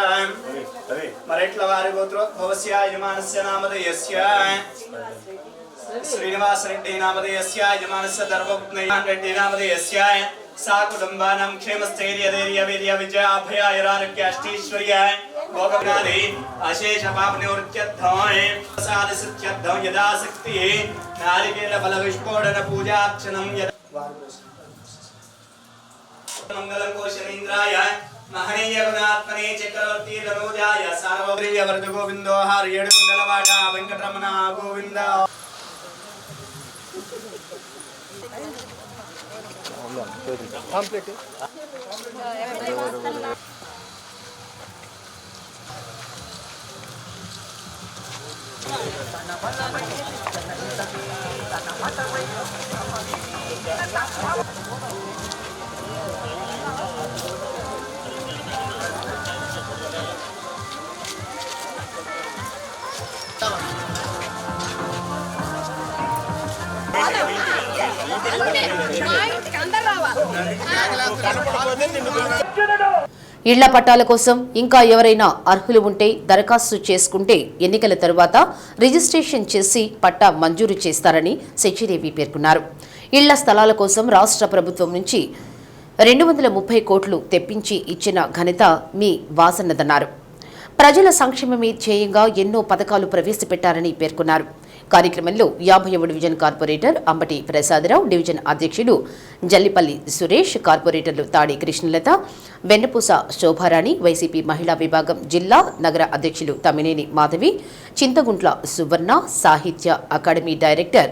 మరెట్ల వారి గోత్రోద్భవస్య యజమానస్య నామధేయస్య శ్రీనివాసరెడ్డి నామధేయస్య యజమానస్య ధర్మపత్ని రెడ్డి నామధేయస్య सा कुटुंबानां क्षेमस्थैर्य धैर्य वीर्य विजय अभय आरोग्य अष्टैश्वर्य भोगनादि अशेष पाप निवृत्त्यर्थाय प्रसाद सिद्ध्यर्थं यदा शक्ति नारिकेल फल विस्फोटन पूजा अर्चनं मंगलम कोशनेन्द्राय महनीय गुणात्मने चक्रवर्ती रनोजाय सार्वभौम वर्ध गोविंदो हर येडुकुंडलवाड वेंकटरमण गोविंद ఇళ్ల పట్టాల కోసం ఇంకా ఎవరైనా అర్హులు ఉంటే దరఖాస్తు చేసుకుంటే ఎన్నికల తరువాత రిజిస్ట్రేషన్ చేసి పట్టా మంజూరు చేస్తారని సచీదేవి పేర్కొన్నారు. ఇళ్ల స్థలాల కోసం రాష్ట్ర ప్రభుత్వం నుంచి 230 కోట్లు తెప్పించి ఇచ్చిన ఘనత మీ వాసన్నదన్నారు. ప్రజల సంక్షేమమే ధ్యేయంగా ఎన్నో పథకాలు ప్రవేశపెట్టారని పేర్కొన్నారు. కార్యక్రమంలో 50వ division corporator Ambati Prasadarao, division అధ్యక్షులు జల్లిపల్లి సురేష్, కార్పొరేటర్లు తాడి కృష్ణలత, వెన్నపూస శోభారాణి, వైసీపీ మహిళా విభాగం జిల్లా నగర అధ్యక్షులు తమ్మినేని మాధవి, చింతగుంట్ల సువర్ణ, సాహిత్య అకాడమీ డైరెక్టర్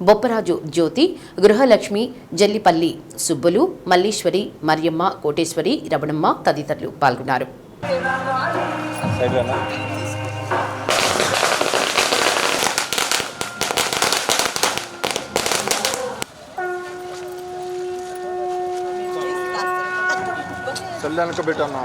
బొప్పరాజు జ్యోతి, గృహలక్ష్మి, జల్లిపల్లి సుబ్బులు, మల్లీశ్వరి, మరియమ్మ, కోటేశ్వరి, రమణమ్మ తదితరులు పాల్గొన్నారు. చల్లనక పెట్టన్నా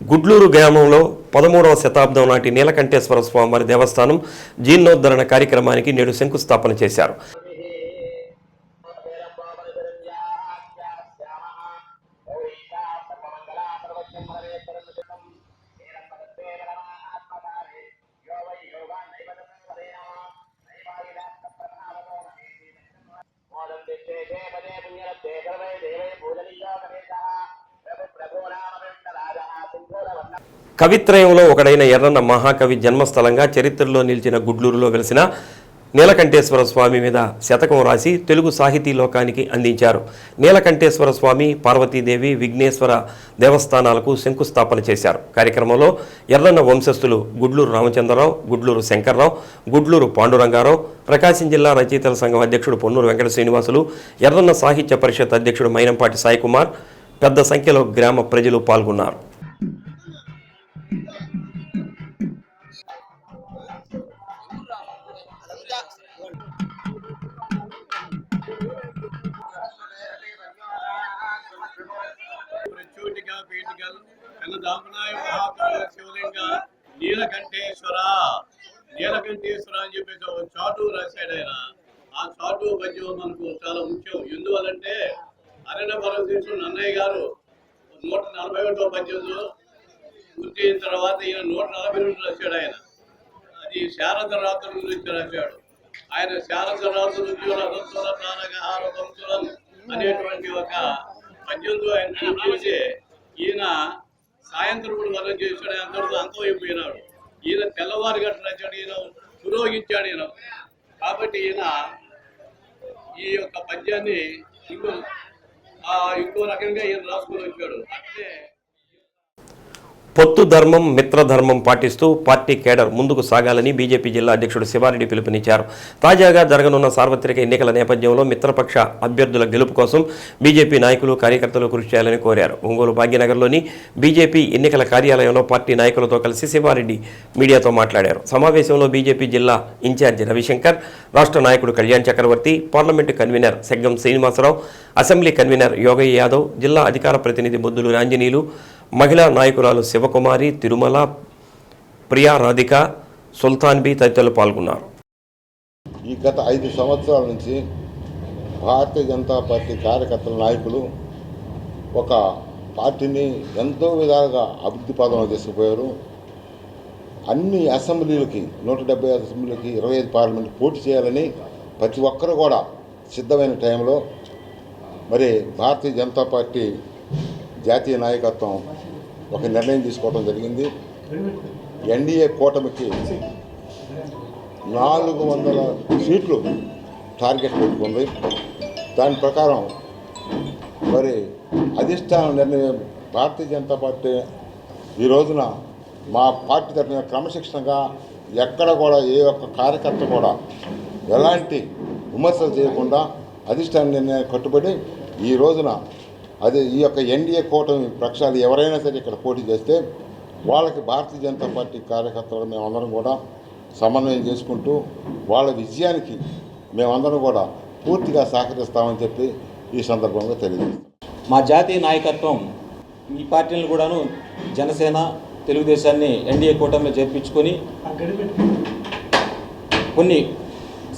గుడ్లూరు గ్రామంలో 13వ శతాబ్దం నాటి నీలకంఠేశ్వర స్వామివారి దేవస్థానం జీర్ణోద్ధరణ కార్యక్రమానికి నేడు శంకుస్థాపన చేశారు. కవిత్రయంలో ఒకడైన ఎర్రన్న మహాకవి జన్మస్థలంగా చరిత్రలో నిలిచిన గుడ్లూరులో వెలిసిన నీలకంఠేశ్వర స్వామి మీద శతకం రాసి తెలుగు సాహితీ లోకానికి అందించారు. నీలకంఠేశ్వర స్వామి, పార్వతీదేవి, విఘ్నేశ్వర దేవస్థానాలకు శంకుస్థాపన చేశారు. కార్యక్రమంలో ఎర్రన్న వంశస్థులు గుడ్లూరు రామచంద్రరావు, గుడ్లూరు శంకర్రావు, గుడ్లూరు పాండురంగారావు, ప్రకాశం జిల్లా రచయితల సంఘం అధ్యక్షుడు పొన్నూరు వెంకట శ్రీనివాసులు, ఎర్రన్న సాహిత్య పరిషత్ అధ్యక్షుడు మైనంపాటి సాయికుమార్ పెద్ద సంఖ్యలో గ్రామ ప్రజలు పాల్గొన్నారు. నీలకంఠేశ్వర అని చెప్పేసి ఒక చాటు రాశాడు ఆయన. ఆ చాటు పద్యం మనకు చాలా ముఖ్యం. ఎందువల్లంటే అరణ్య భారతదేశం నన్నయ్య గారు 141వ పద్యంలో పూర్తి అయిన తర్వాత ఈయన 142 రాశాడు ఆయన. అది శారద రాత్రుల గురించి రాశాడు ఆయన. శారద రాత్రుల అనేటువంటి ఒక పద్యంతో ఆయన చేసి ఈయన సాయంత్రం కూడా వరం చేశాడు. అంతవరకు అంతమైపోయినాడు. ఈయన తెల్లవారు గట్ట రాశాడు. ఈయన పురోగించాడు ఈయన. కాబట్టి ఈయన ఈ యొక్క పద్యాన్ని ఇంకో రకంగా ఈయన రాసుకొని వచ్చాడు. అంటే పొత్తు ధర్మం, మిత్రధర్మం పాటిస్తూ పార్టీ కేడర్ ముందుకు సాగాలని బీజేపీ జిల్లా అధ్యక్షుడు శివారెడ్డి పిలుపునిచ్చారు. తాజాగా జరగనున్న సార్వత్రిక ఎన్నికల నేపథ్యంలో మిత్రపక్ష అభ్యర్థుల గెలుపు కోసం బీజేపీ నాయకులు, కార్యకర్తలు కృషి చేయాలని కోరారు. ఒంగోలు భాగ్యనగర్లోని బీజేపీ ఎన్నికల కార్యాలయంలో పార్టీ నాయకులతో కలిసి శివారెడ్డి మీడియాతో మాట్లాడారు. సమావేశంలో బీజేపీ జిల్లా ఇన్ఛార్జి రవిశంకర్, రాష్ట్ర నాయకుడు Kalyan Chakravarthi, parliament convener Seggam Srinivasarao, assembly convener Yogayya Yadav, జిల్లా అధికార ప్రతినిధి బొద్దులు ఆంజనేయులు, మహిళా నాయకురాలు శివకుమారి, తిరుమల, ప్రియా రాధిక, సుల్తాన్ బి తదితరులు పాల్గొన్నారు. ఈ గత 5 సంవత్సరాల నుంచి భారతీయ జనతా పార్టీ కార్యకర్తల నాయకులు ఒక పార్టీని ఎంతో విధాలుగా అభివృద్ధి పదంలో తీసుకుపోయారు. అన్ని అసెంబ్లీలకి 175 అసెంబ్లీలకి 25 పార్లమెంట్ పోటీ చేయాలని ప్రతి ఒక్కరు కూడా సిద్ధమైన టైంలో మరి భారతీయ జనతా పార్టీ జాతీయ నాయకత్వం ఒక నిర్ణయం తీసుకోవడం జరిగింది. ఎన్డీఏ కూటమికి 400 సీట్లు టార్గెట్ పెట్టుకుంది. దాని ప్రకారం మరి అధిష్టాన నిర్ణయం భారతీయ జనతా పార్టీ ఈ రోజున మా పార్టీ తరఫున క్రమశిక్షణగా ఎక్కడ కూడా ఏ ఒక్క కార్యకర్త కూడా ఎలాంటి విమర్శలు చేయకుండా అధిష్టాన నిర్ణయానికి కట్టుబడి ఈ రోజున ఈ యొక్క ఎన్డీఏ కూటమి పక్షాలు ఎవరైనా సరే ఇక్కడ పోటీ చేస్తే వాళ్ళకి భారతీయ జనతా పార్టీ కార్యకర్తలు మేమందరం కూడా సమన్వయం చేసుకుంటూ వాళ్ళ విజయానికి మేమందరం కూడా పూర్తిగా సహకరిస్తామని చెప్పి ఈ సందర్భంగా తెలియజేస్తాం. మా జాతీయ నాయకత్వం ఈ పార్టీలను కూడాను జనసేన, తెలుగుదేశాన్ని ఎన్డీఏ కూటమిలో చేర్పించుకొని కొన్ని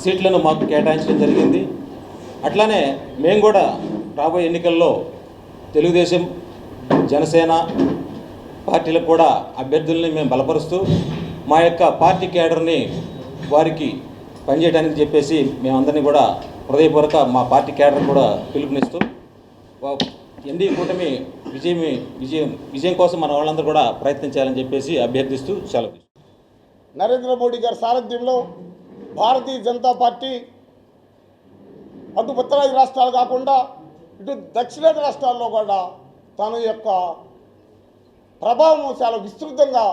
సీట్లను మాకు కేటాయించడం జరిగింది. అట్లానే మేము కూడా రాబోయే ఎన్నికల్లో తెలుగుదేశం, జనసేన పార్టీలకు కూడా అభ్యర్థుల్ని మేము బలపరుస్తూ మా యొక్క పార్టీ కేడర్ని వారికి పనిచేయడానికి చెప్పేసి మేమందరినీ కూడా హృదయపూర్వక మా పార్టీ కేడర్ కూడా పిలుపునిస్తూ ఎన్డీఏ కూటమి విజయం కోసం మన వాళ్ళందరూ కూడా ప్రయత్నించాలని చెప్పేసి అభ్యర్థిస్తూ సెలవు. నరేంద్ర మోడీ గారి సారథ్యంలో భారతీయ జనతా పార్టీ అటు ఉత్తరాది రాష్ట్రాలు కాకుండా ఇటు దక్షిణాది రాష్ట్రాల్లో కూడా తన యొక్క ప్రభావం చాలా విస్తృతంగా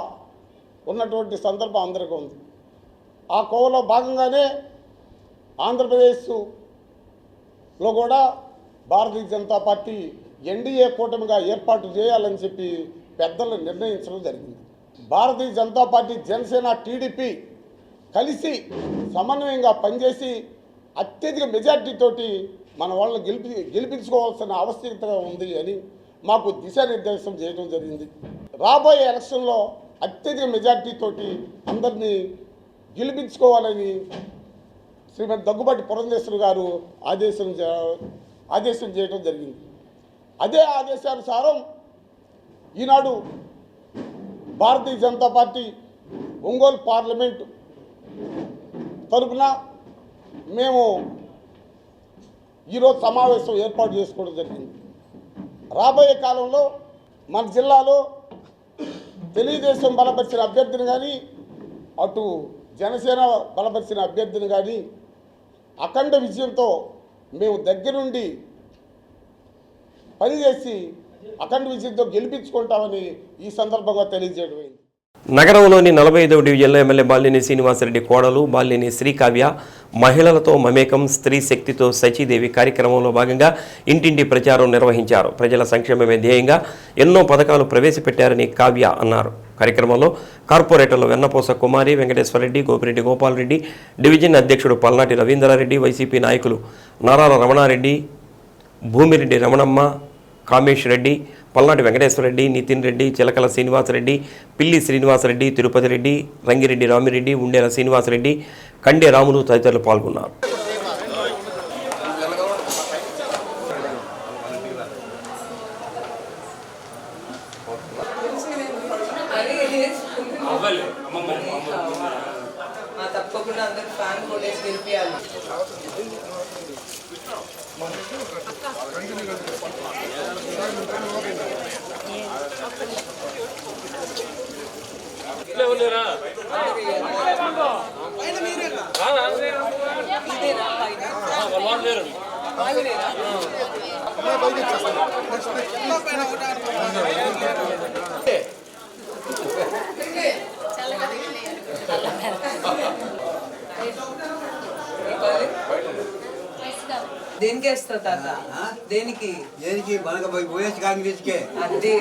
ఉన్నటువంటి సందర్భం అందరికీ ఉంది. ఆ కోవలో భాగంగానే ఆంధ్రప్రదేశ్లో కూడా భారతీయ జనతా పార్టీ ఎన్డీఏ కూటమిగా ఏర్పాటు చేయాలని చెప్పి పెద్దలు నిర్ణయించడం జరిగింది. భారతీయ జనతా పార్టీ, జనసేన, టీడీపీ కలిసి సమన్వయంగా పనిచేసి అత్యధిక మెజార్టీతోటి మన వాళ్ళని గెలిపించుకోవాల్సిన ఆవశ్యకత ఉంది అని మాకు దిశానిర్దేశం చేయడం జరిగింది. రాబోయే ఎలక్షన్లో అత్యధిక మెజార్టీతోటి అందరినీ గెలిపించుకోవాలని శ్రీమతి దగ్గుబాటి పురంధేశ్వరి గారు ఆదేశం చేయడం జరిగింది. అదే ఆదేశానుసారం ఈనాడు భారతీయ జనతా పార్టీ ఒంగోలు పార్లమెంటు తరపున మేము ఈరోజు సమావేశం ఏర్పాటు చేసుకోవడం జరిగింది. రాబోయే కాలంలో మన జిల్లాలో తెలుగుదేశం బలపరిచిన అభ్యర్థిని కానీ అటు జనసేన బలపరిచిన అభ్యర్థిని కానీ అఖండ విజయంతో మేము దగ్గరుండి పనిచేసి అఖండ విజయంతో గెలిపించుకుంటామని ఈ సందర్భంగా తెలియజేయడం. నగరంలోని 45వ డివిజన్లో ఎమ్మెల్యే బాలినేని శ్రీనివాసరెడ్డి కోడలు బాలినేని శ్రీకావ్య మహిళలతో మమేకం స్త్రీ శక్తితో సచీదేవి కార్యక్రమంలో భాగంగా ఇంటింటి ప్రచారం నిర్వహించారు. ప్రజల సంక్షేమమే ధ్యేయంగా ఎన్నో పథకాలు ప్రవేశపెట్టారని కావ్య అన్నారు. కార్యక్రమంలో కార్పొరేటర్లు వెన్నపోస కుమారి, వెంకటేశ్వరరెడ్డి, గోపిరెడ్డి గోపాలరెడ్డి, డివిజన్ అధ్యక్షుడు పల్నాటి రవీంద్రారెడ్డి, వైసీపీ నాయకులు నారాల రమణారెడ్డి, భూమిరెడ్డి రమణమ్మ, కామేష్ రెడ్డి, పల్నాటి వెంకటేశ్వరరెడ్డి, నితిన్ రెడ్డి, చిలకల శ్రీనివాసరెడ్డి, పిల్లి శ్రీనివాసరెడ్డి, తిరుపతి రెడ్డి, రంగిరెడ్డి రామిరెడ్డి, ఉండేల శ్రీనివాసరెడ్డి, కండే రాములు తదితరులు పాల్గొన్నారు. తప్పకుండా అందరూ ఫ్యాన్ కొట్టేసి గెలిపియాలి. దేనికి వేస్తావు తాత? దేనికి అదే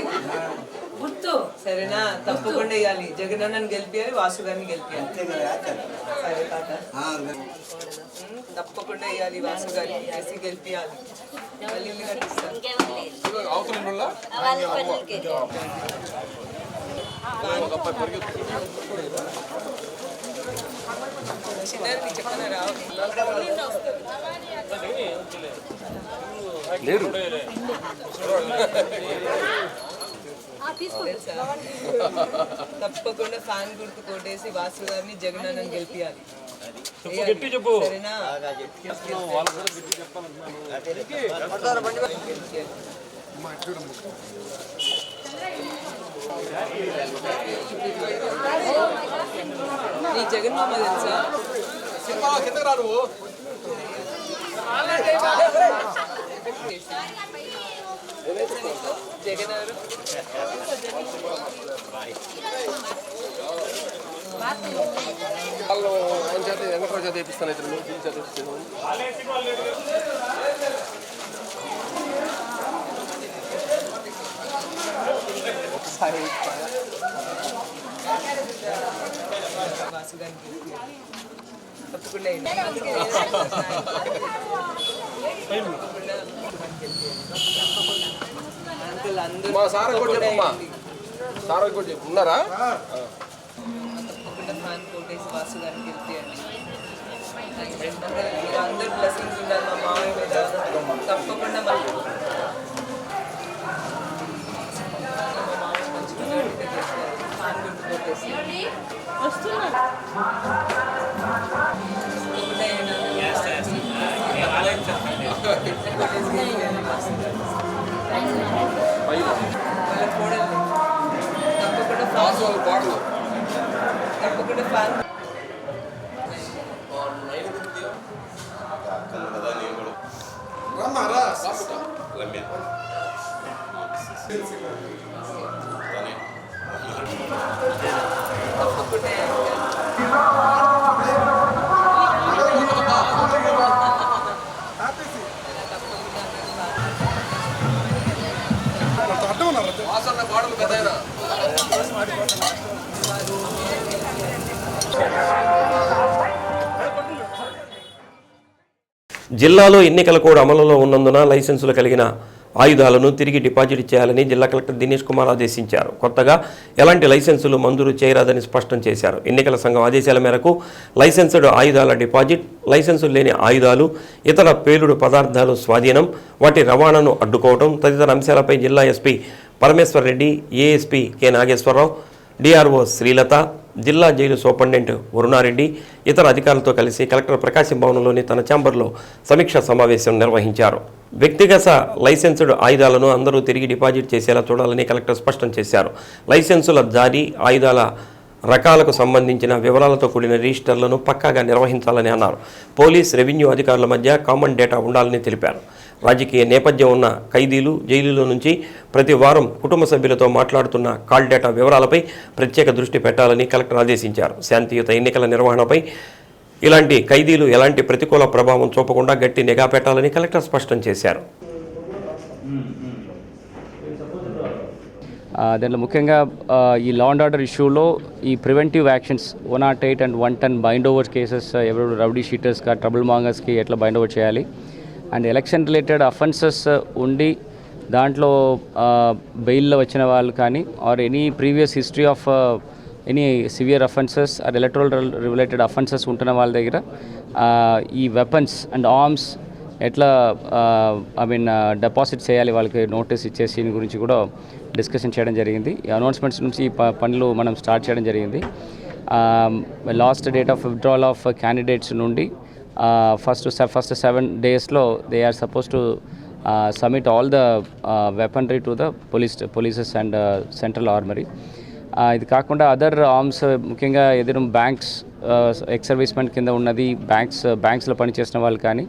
గుర్తు సరేనా? తప్పకుండా వేయాలి. జగనన్నని గెలిపియాలి, వాసు గారిని గెలిపియాలి. సరే తాత, తప్పకుండా వేయాలి. వాసు గారిని వేసి గెలిపియాలి. మళ్ళీ ఇల్లు కట్టిస్తాను. చిన్నారికి చెప్పనా రావు తప్పకుండా ఫ్యాన్ గుర్తు కొట్టేసి వాసు గారిని జగనన్నని గెలిపియాలి. సరేనా? నీ జగన్మామ తెలుసా? జగన్ వెంకటరాజు చేపిస్తాను. తప్పకుండా మా సార్ కూడా చెప్పమ్మా. సార్ కూడా చెప్పు. ఉన్నారా? తప్పకుండా ఫ్యాన్ కోటేసి వాసు గారిని గెలిపియండి. అందరు బ్లెస్సింగ్స్ ఉండాలి మా మామయ్య మీద. తప్పకుండా మళ్ళీ ఫ్యాన్ గుర్తు కొట్టేసి తప్పకుండా ఫ్యాన్ జిల్లాలో ఎన్నికల కోడ్ అమలులో ఉన్నందున లైసెన్సులు కలిగిన ఆయుధాలను తిరిగి డిపాజిట్ చేయాలని జిల్లా కలెక్టర్ దినేష్ కుమార్ ఆదేశించారు. కొత్తగా ఎలాంటి లైసెన్సులు మంజూరు చేయరాదని స్పష్టం చేశారు. ఎన్నికల సంఘం ఆదేశాల మేరకు లైసెన్స్డ్ ఆయుధాల డిపాజిట్, లైసెన్సులు లేని ఆయుధాలు, ఇతర పేలుడు పదార్థాలు స్వాధీనం, వాటి రవాణాను అడ్డుకోవడం తదితర అంశాలపై జిల్లా SP Parameshwar Reddy, ASP K Nageswara Rao, DRO Srilatha, జిల్లా జైలు సూపరింటెండెంట్ వరుణారెడ్డి ఇతర అధికారులతో కలిసి కలెక్టర్ ప్రకాశం భవనంలోని తన ఛాంబర్లో సమీక్షా సమావేశం నిర్వహించారు. వ్యక్తిగత లైసెన్స్డ్ ఆయుధాలను అందరూ తిరిగి డిపాజిట్ చేసేలా చూడాలని కలెక్టర్ స్పష్టం చేశారు. లైసెన్సుల జారీ, ఆయుధాల రకాలకు సంబంధించిన వివరాలతో కూడిన రిజిస్టర్లను పక్కాగా నిర్వహించాలని అన్నారు. పోలీస్, రెవెన్యూ అధికారుల మధ్య కామన్ డేటా ఉండాలని తెలిపారు. రాజకీయ నేపథ్యం ఉన్న ఖైదీలు జైలులో నుంచి ప్రతి వారం కుటుంబ సభ్యులతో మాట్లాడుతున్న కాల్ డేటా వివరాలపై ప్రత్యేక దృష్టి పెట్టాలని కలెక్టర్ ఆదేశించారు. శాంతియుత ఎన్నికల నిర్వహణపై ఇలాంటి ఖైదీలు ఎలాంటి ప్రతికూల ప్రభావం చూపకుండా గట్టి నిఘా పెట్టాలని కలెక్టర్ స్పష్టం చేశారు. దాంట్లో ముఖ్యంగా ఈ లా అండ్ ఆర్డర్ ఇష్యూలో ఈ preventive actions 108 and 110 bind over cases ఎవరు రౌడీ షీటర్స్గా, ట్రబుల్ మాంగర్స్కి ఎట్లా బైండ్ ఓవర్ చేయాలి, అండ్ ఎలక్షన్ రిలేటెడ్ అఫెన్సెస్ ఉండి దాంట్లో బెయిల్లో వచ్చిన వాళ్ళు కానీ or any previous history of any severe offences or electoral related offences ఉంటున్న వాళ్ళ దగ్గర ఈ వెపన్స్ అండ్ ఆర్మ్స్ ఎట్లా డిపాజిట్ చేయాలి, వాళ్ళకి నోటీస్ ఇచ్చేసి దీని గురించి కూడా డిస్కషన్ చేయడం జరిగింది. ఈ అనౌన్స్మెంట్స్ నుంచి ఈ పనులు మనం స్టార్ట్ చేయడం జరిగింది. Last date of withdrawal of candidates నుండి ఫస్ట్ 7 daysలో they are suppose to submit all the weaponry to the polices and central armory. ఇది కాకుండా అదర్ ఆర్మ్స్ ముఖ్యంగా ఏదైనా బ్యాంక్స్, ఎక్స్ సర్వీస్మెన్ కింద ఉన్నది, బ్యాంక్స్లో పనిచేసిన వాళ్ళు కానీ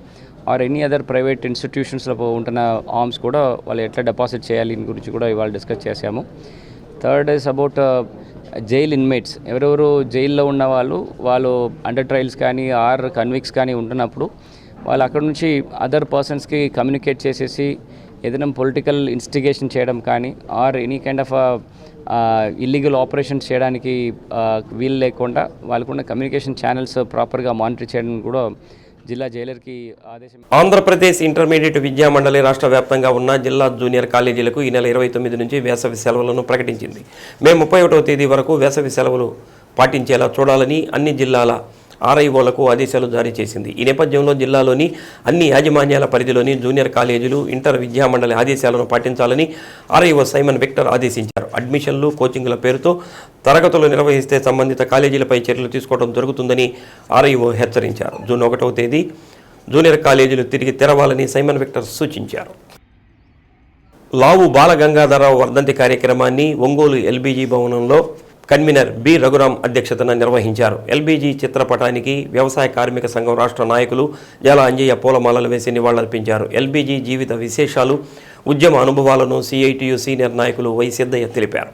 ఆర్ ఎనీ అదర్ ప్రైవేట్ ఇన్స్టిట్యూషన్స్లో ఉంటున్న ఆర్మ్స్ కూడా వాళ్ళు ఎట్లా డిపాజిట్ చేయాలి దీని గురించి కూడా ఇవాళ డిస్కస్ చేశాము. Third is about jail inmates. ఎవరెవరు జైల్లో ఉన్న వాళ్ళు అండర్ ట్రయల్స్ కానీ ఆర్ కన్విక్స్ కానీ ఉంటున్నప్పుడు వాళ్ళు అక్కడ నుంచి అదర్ పర్సన్స్కి కమ్యూనికేట్ చేసేసి ఏదైనా పొలిటికల్ ఇన్స్టిగేషన్ చేయడం కానీ or any kind of illegal operations చేయడానికి వీలు లేకుండా వాళ్ళకున్న కమ్యూనికేషన్ ఛానల్స్ ప్రాపర్గా మానిటర్ చేయడం కూడా జిల్లా జైలర్కి ఆదేశం. ఆంధ్రప్రదేశ్ ఇంటర్మీడియట్ విద్యా మండలి రాష్ట్ర వ్యాప్తంగా ఉన్న జిల్లా జూనియర్ కాలేజీలకు ఈ నెల 29 నుంచి వేసవి సెలవులను ప్రకటించింది. మే 31వ తేదీ వరకు వేసవి సెలవులు పాటించేలా చూడాలని అన్ని జిల్లాల ఆర్ఐఓలకు ఆదేశాలు జారీ చేసింది. ఈ నేపథ్యంలో జిల్లాలోని అన్ని యాజమాన్యాల పరిధిలోని జూనియర్ కాలేజీలు ఇంటర్ విద్యామండలి ఆదేశాలను పాటించాలని ఆర్ఐఓ సైమన్ విక్టర్ ఆదేశించారు. అడ్మిషన్లు, కోచింగ్ల పేరుతో తరగతులు నిర్వహిస్తే సంబంధిత కాలేజీలపై చర్యలు తీసుకోవడం జరుగుతుందని ఆర్ఐఓ హెచ్చరించారు. జూన్ 1వ తేదీ జూనియర్ కాలేజీలు తిరిగి తెరవాలని సైమన్ విక్టర్ సూచించారు. లావు బాలగంగాధరరావు వర్ధంతి కార్యక్రమాన్ని ఒంగోలు ఎల్బీజీ భవనంలో కన్వీనర్ బి రఘురాం అధ్యక్షతన నిర్వహించారు. ఎల్బీజీ చిత్రపటానికి వ్యవసాయ కార్మిక సంఘం రాష్ట్ర నాయకులు జాల అంజయ్య పూలమాలలు వేసి నివాళులర్పించారు. ఎల్బీజీ జీవిత విశేషాలు, ఉద్యమ అనుభవాలను సిఐటియు సీనియర్ నాయకులు వై సిద్దయ్య తెలిపారు.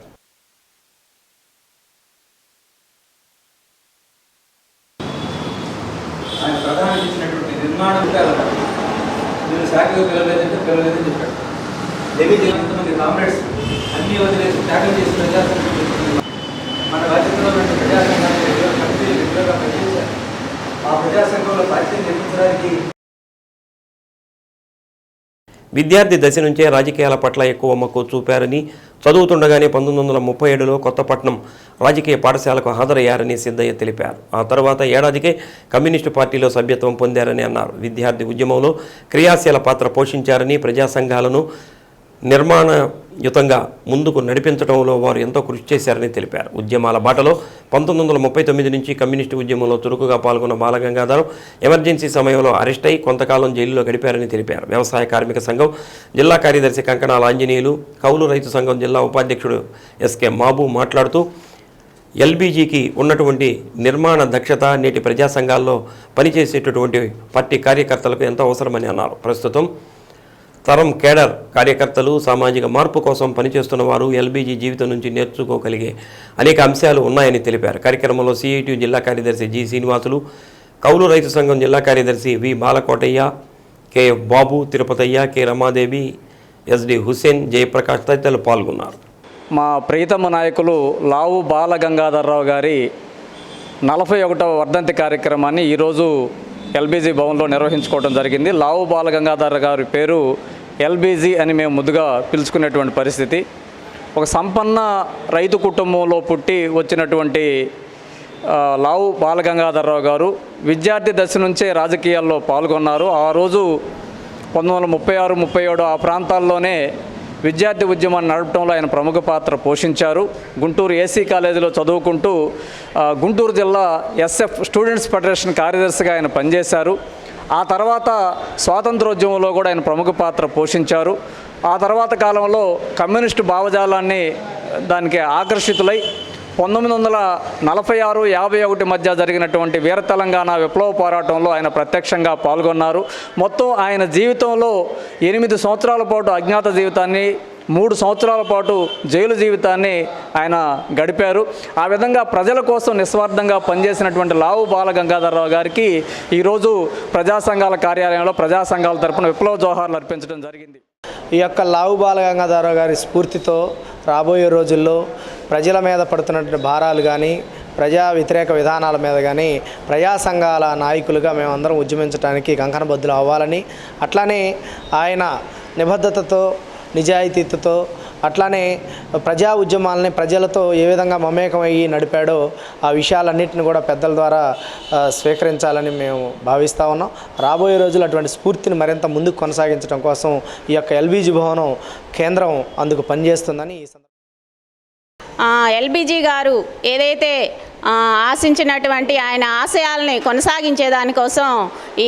మన రాజ్యంలో ప్రజాసంఘాలు పనిచేశారు. ఆ ప్రజాసంఘంలో పార్టీని నిర్మించడానికి విద్యార్థి దశ నుంచే రాజకీయాల పట్ల ఎక్కువ మక్కువ చూపారని, చదువుతుండగానే 1937లో కొత్తపట్నం రాజకీయ పాఠశాలకు హాజరయ్యారని సిద్దయ్య తెలిపారు. ఆ తర్వాత ఏడాదికే కమ్యూనిస్టు పార్టీలో సభ్యత్వం పొందారని అన్నారు. విద్యార్థి ఉద్యమంలో క్రియాశీల పాత్ర పోషించారని, ప్రజా సంఘాలను నిర్మాణయుతంగా ముందుకు నడిపించడంలో వారు ఎంతో కృషి చేశారని తెలిపారు. ఉద్యమాల బాటలో 1939 నుంచి కమ్యూనిస్టు ఉద్యమంలో చురుకుగా పాల్గొన్న బాలగంగాధరం ఎమర్జెన్సీ సమయంలో అరెస్ట్ అయి కొంతకాలం జైలులో గడిపారని తెలిపారు. వ్యవసాయ కార్మిక సంఘం జిల్లా కార్యదర్శి కంకణాల ఆంజనేయులు, కౌలు రైతు సంఘం జిల్లా ఉపాధ్యక్షుడు ఎస్కే మాబు మాట్లాడుతూ ఎల్బీజీకి ఉన్నటువంటి నిర్మాణ దక్షత నేటి ప్రజా సంఘాల్లో పనిచేసేటటువంటి పార్టీ కార్యకర్తలకు ఎంతో అవసరమని అన్నారు. ప్రస్తుతం తరం కేడర్ కార్యకర్తలు సామాజిక మార్పు కోసం పనిచేస్తున్న వారు ఎల్బీజీ జీవితం నుంచి నేర్చుకోగలిగే అనేక అంశాలు ఉన్నాయని తెలిపారు. కార్యక్రమంలో సిఐటియు జిల్లా కార్యదర్శి జి శ్రీనివాసులు, కౌలు రైతు సంఘం జిల్లా కార్యదర్శి వి బాలకోటయ్య, కె బాబు, తిరుపతయ్య, కె రమాదేవి, ఎస్డి హుస్సేన్, జయప్రకాష్ తదితరులు పాల్గొన్నారు. మా ప్రియతమ నాయకులు లావు బాలగంగాధరరావు గారి 41వ వర్ధంతి కార్యక్రమాన్ని ఈరోజు ఎల్బీజీ భవన్లో నిర్వహించుకోవడం జరిగింది. లావు బాలగంగాధర గారి పేరు ఎల్బీజీ అని మేము ముద్దుగా పిలుచుకునేటువంటి పరిస్థితి. ఒక సంపన్న రైతు కుటుంబంలో పుట్టి వచ్చినటువంటి లావు బాలగంగాధరరావు గారు విద్యార్థి దశ నుంచే రాజకీయాల్లో పాల్గొన్నారు. ఆ రోజు 1936-37 ఆ ప్రాంతాల్లోనే విద్యార్థి ఉద్యమాన్ని నడపడంలో ఆయన ప్రముఖ పాత్ర పోషించారు. గుంటూరు ఏసీ కాలేజీలో చదువుకుంటూ గుంటూరు జిల్లా SF స్టూడెంట్స్ ఫెడరేషన్ కార్యదర్శిగా ఆయన పనిచేశారు. ఆ తర్వాత స్వాతంత్రోద్యమంలో కూడా ఆయన ప్రముఖ పాత్ర పోషించారు. ఆ తర్వాత కాలంలో కమ్యూనిస్టు భావజాలాన్ని దానికి ఆకర్షితులై 1946-51 మధ్య జరిగినటువంటి వీర తెలంగాణ విప్లవ పోరాటంలో ఆయన ప్రత్యక్షంగా పాల్గొన్నారు. మొత్తం ఆయన జీవితంలో 8 సంవత్సరాల పాటు అజ్ఞాత జీవితాన్ని, 3 సంవత్సరాల పాటు జైలు జీవితాన్ని ఆయన గడిపారు. ఆ విధంగా ప్రజల కోసం నిస్వార్థంగా పనిచేసినటువంటి లావు బాలగంగాధరరావు గారికి ఈరోజు ప్రజా సంఘాల కార్యాలయంలో ప్రజా సంఘాల తరపున విప్లవ జోహార్లు అర్పించడం జరిగింది. ఈ యొక్క లావు బాలగంగాధరరావు గారి స్ఫూర్తితో రాబోయే రోజుల్లో ప్రజల మీద పడుతున్నటువంటి భారాలు కానీ, ప్రజా వ్యతిరేక విధానాల మీద కానీ ప్రజా సంఘాల నాయకులుగా మేమందరం ఉద్యమించడానికి కంకణబద్దులు అవ్వాలని, అట్లానే ఆయన నిబద్ధతతో, నిజాయితీతో, అట్లానే ప్రజా ఉద్యమాలని ప్రజలతో ఏ విధంగా మమేకమయ్యి నడిపాడో ఆ విషయాలన్నింటిని కూడా పెద్దల ద్వారా స్వీకరించాలని మేము భావిస్తూ ఉన్నాం. రాబోయే రోజులు అటువంటి స్ఫూర్తిని మరింత ముందుకు కొనసాగించడం కోసం ఈ యొక్క LBG భవనం కేంద్రం అందుకు పనిచేస్తుందని ఈ LBG గారు ఏదైతే ఆశించినటువంటి ఆయన ఆశయాల్ని కొనసాగించేదానికోసం ఈ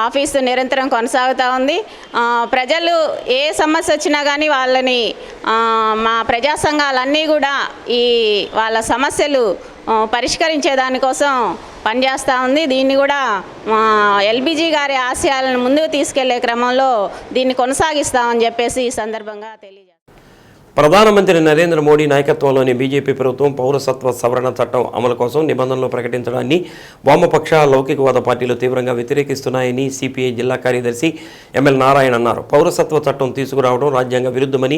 ఆఫీసు నిరంతరం కొనసాగుతూ ఉంది. ప్రజలు ఏ సమస్య వచ్చినా కానీ వాళ్ళని మా ప్రజా సంఘాలన్నీ కూడా ఈ వాళ్ళ సమస్యలు పరిష్కరించేదానికోసం పనిచేస్తూ ఉంది. దీన్ని కూడా LBG గారి ఆశయాలను ముందుకు తీసుకెళ్లే క్రమంలో దీన్ని కొనసాగిస్తామని చెప్పేసి ఈ సందర్భంగా తెలియజేస్తాం. ప్రధానమంత్రి నరేంద్ర మోడీ నాయకత్వంలోని బీజేపీ ప్రభుత్వం పౌరసత్వ సవరణ చట్టం అమలు కోసం నిబంధనలు ప్రకటించడాన్ని వామపక్ష లౌకికవాద పార్టీలు తీవ్రంగా వ్యతిరేకిస్తున్నాయని CPI జిల్లా కార్యదర్శి ML నారాయణ అన్నారు. పౌరసత్వ చట్టం తీసుకురావడం రాజ్యాంగ విరుద్ధమని,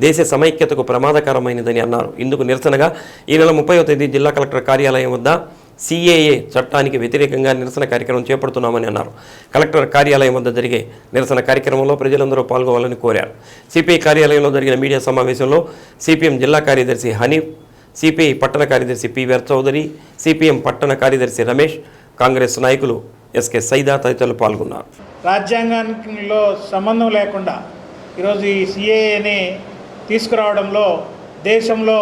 దేశ సమైక్యతకు ప్రమాదకరమైనదని అన్నారు. ఇందుకు నిరసనగా ఈ నెల 30వ తేదీ జిల్లా కలెక్టర్ కార్యాలయం వద్ద CAA చట్టానికి వ్యతిరేకంగా నిరసన కార్యక్రమం చేపడుతున్నామని అన్నారు. కలెక్టర్ కార్యాలయం వద్ద జరిగే నిరసన కార్యక్రమంలో ప్రజలందరూ పాల్గొవాలని కోరారు. CPI కార్యాలయంలో జరిగిన మీడియా సమావేశంలో CPM జిల్లా కార్యదర్శి హనీఫ్, CPI పట్టణ కార్యదర్శి PVR చౌదరి, CPM పట్టణ కార్యదర్శి రమేష్, కాంగ్రెస్ నాయకులు SK సైదా తదితరులు పాల్గొన్నారు. రాజ్యాంగంలో సంబంధం లేకుండా ఈరోజు ఈ CAAని తీసుకురావడంలో దేశంలో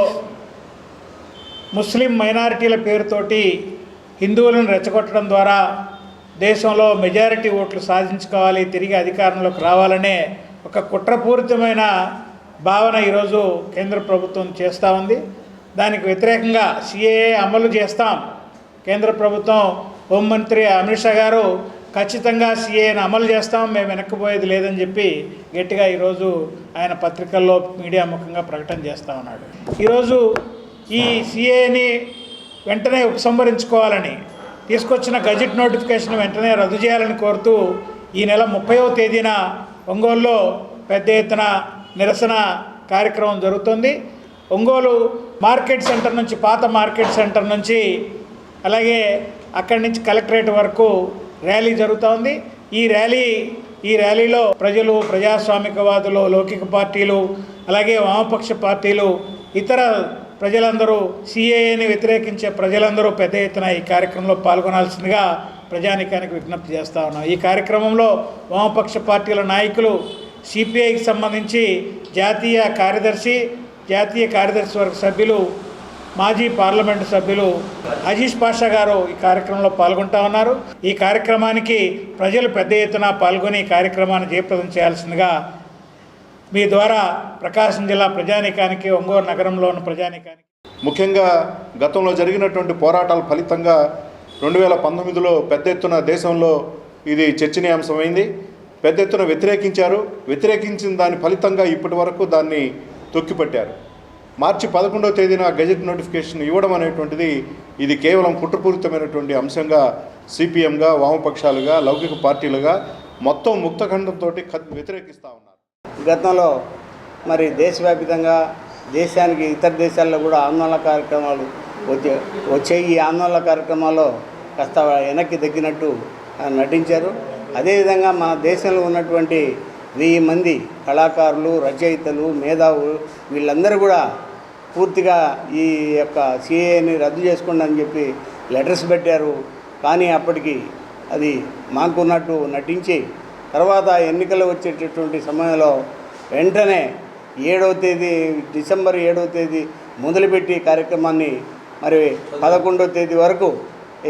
ముస్లిం మైనారిటీల పేరుతోటి హిందువులను రెచ్చగొట్టడం ద్వారా దేశంలో మెజారిటీ ఓట్లు సాధించుకోవాలి, తిరిగి అధికారంలోకి రావాలనే ఒక కుట్రపూరితమైన భావన ఈరోజు కేంద్ర ప్రభుత్వం చేస్తూ ఉంది. దానికి వ్యతిరేకంగా CAA అమలు చేస్తాం. కేంద్ర ప్రభుత్వం హోంమంత్రి అమిత్ షా గారు ఖచ్చితంగా CAAని అమలు చేస్తాం, మేము వెనక్కిపోయేది లేదని చెప్పి గట్టిగా ఈరోజు ఆయన పత్రికల్లో మీడియా ముఖంగా ప్రకటన చేస్తూ ఉన్నాడు. ఈరోజు ఈ CAAని వెంటనే ఉపసంహరించుకోవాలని, తీసుకొచ్చిన గజెట్ నోటిఫికేషన్ వెంటనే రద్దు చేయాలని కోరుతూ ఈ నెల 30వ తేదీన ఒంగోలులో పెద్ద ఎత్తున నిరసన కార్యక్రమం జరుగుతుంది. ఒంగోలు మార్కెట్ సెంటర్ నుంచి, పాత మార్కెట్ సెంటర్ నుంచి, అలాగే అక్కడి నుంచి కలెక్టరేట్ వరకు ర్యాలీ జరుగుతోంది. ఈ ర్యాలీలో ప్రజలు, ప్రజాస్వామికవాదులు, లౌకిక పార్టీలు, అలాగే వామపక్ష పార్టీలు, ఇతర ప్రజలందరూ, CAAని వ్యతిరేకించే ప్రజలందరూ పెద్ద ఎత్తున ఈ కార్యక్రమంలో పాల్గొనాల్సిందిగా ప్రజానీకానికి విజ్ఞప్తి చేస్తూ ఉన్నాం. ఈ కార్యక్రమంలో వామపక్ష పార్టీల నాయకులు, CPIకి సంబంధించి జాతీయ కార్యదర్శి వర్గ సభ్యులు, మాజీ పార్లమెంటు సభ్యులు అజీజ్ పాషా గారు ఈ కార్యక్రమంలో పాల్గొంటూ ఉన్నారు. ఈ కార్యక్రమానికి ప్రజలు పెద్ద ఎత్తున పాల్గొని ఈ కార్యక్రమాన్ని జయప్రదం చేయాల్సిందిగా మీ ద్వారా ప్రకాశం జిల్లా ప్రజానీకానికి, ఒంగోలు నగరంలో ఉన్న ప్రజానీకానికి, ముఖ్యంగా గతంలో జరిగినటువంటి పోరాటాల ఫలితంగా 2019లో పెద్ద ఎత్తున దేశంలో ఇది చర్చనీయాంశమైంది. పెద్ద ఎత్తున వ్యతిరేకించిన దాని ఫలితంగా ఇప్పటి వరకు దాన్ని తొక్కిపట్టారు. మార్చి 11వ తేదీన గెజెట్ నోటిఫికేషన్ ఇవ్వడం అనేటువంటిది ఇది కేవలం కుట్రపూరితమైనటువంటి అంశంగా CPMగా, వామపక్షాలుగా, లౌకిక పార్టీలుగా మొత్తం ముక్తఖండంతో వ్యతిరేకిస్తూ ఉన్నారు. గతంలో మరి దేశవ్యాప్తంగా దేశానికి ఇతర దేశాల్లో కూడా ఆందోళన కార్యక్రమాలు వచ్చాయి. ఈ ఆందోళన కార్యక్రమాల్లో కాస్త వెనక్కి తగ్గినట్టు నటించారు. అదేవిధంగా మన దేశంలో ఉన్నటువంటి 1000 మంది కళాకారులు, రచయితలు, మేధావులు వీళ్ళందరూ కూడా పూర్తిగా ఈ యొక్క CAAని రద్దు చేసుకోండి అని చెప్పి లెటర్స్ పెట్టారు. కానీ అప్పటికి అది మాకున్నట్టు నటించి తర్వాత ఎన్నికలు వచ్చేటటువంటి సమయంలో వెంటనే డిసెంబర్ 7వ తేదీ మొదలుపెట్టి కార్యక్రమాన్ని మరి 11వ తేదీ వరకు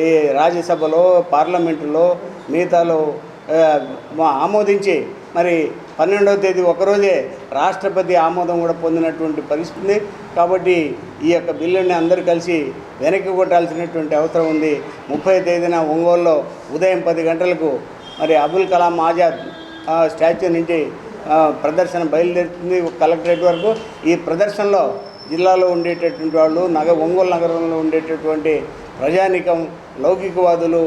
ఈ రాజ్యసభలో పార్లమెంటులో మిగతాలో ఆమోదించి మరి 12వ తేదీ ఒకరోజే రాష్ట్రపతి ఆమోదం కూడా పొందినటువంటి పరిస్థితి. కాబట్టి ఈ యొక్క బిల్లుని అందరూ కలిసి వెనక్కి కొట్టాల్సినటువంటి అవసరం ఉంది. 30వ తేదీన ఒంగోలులో ఉదయం 10 గంటలకు మరి అబుల్ కలాం ఆజాద్ స్టాచ్యూ నుంచి ప్రదర్శన బయలుదేరుతుంది కలెక్టరేట్ వరకు. ఈ ప్రదర్శనలో జిల్లాలో ఉండేటటువంటి వాళ్ళు ఒంగోలు నగరంలో ఉండేటటువంటి ప్రజానికం, లౌకికవాదులు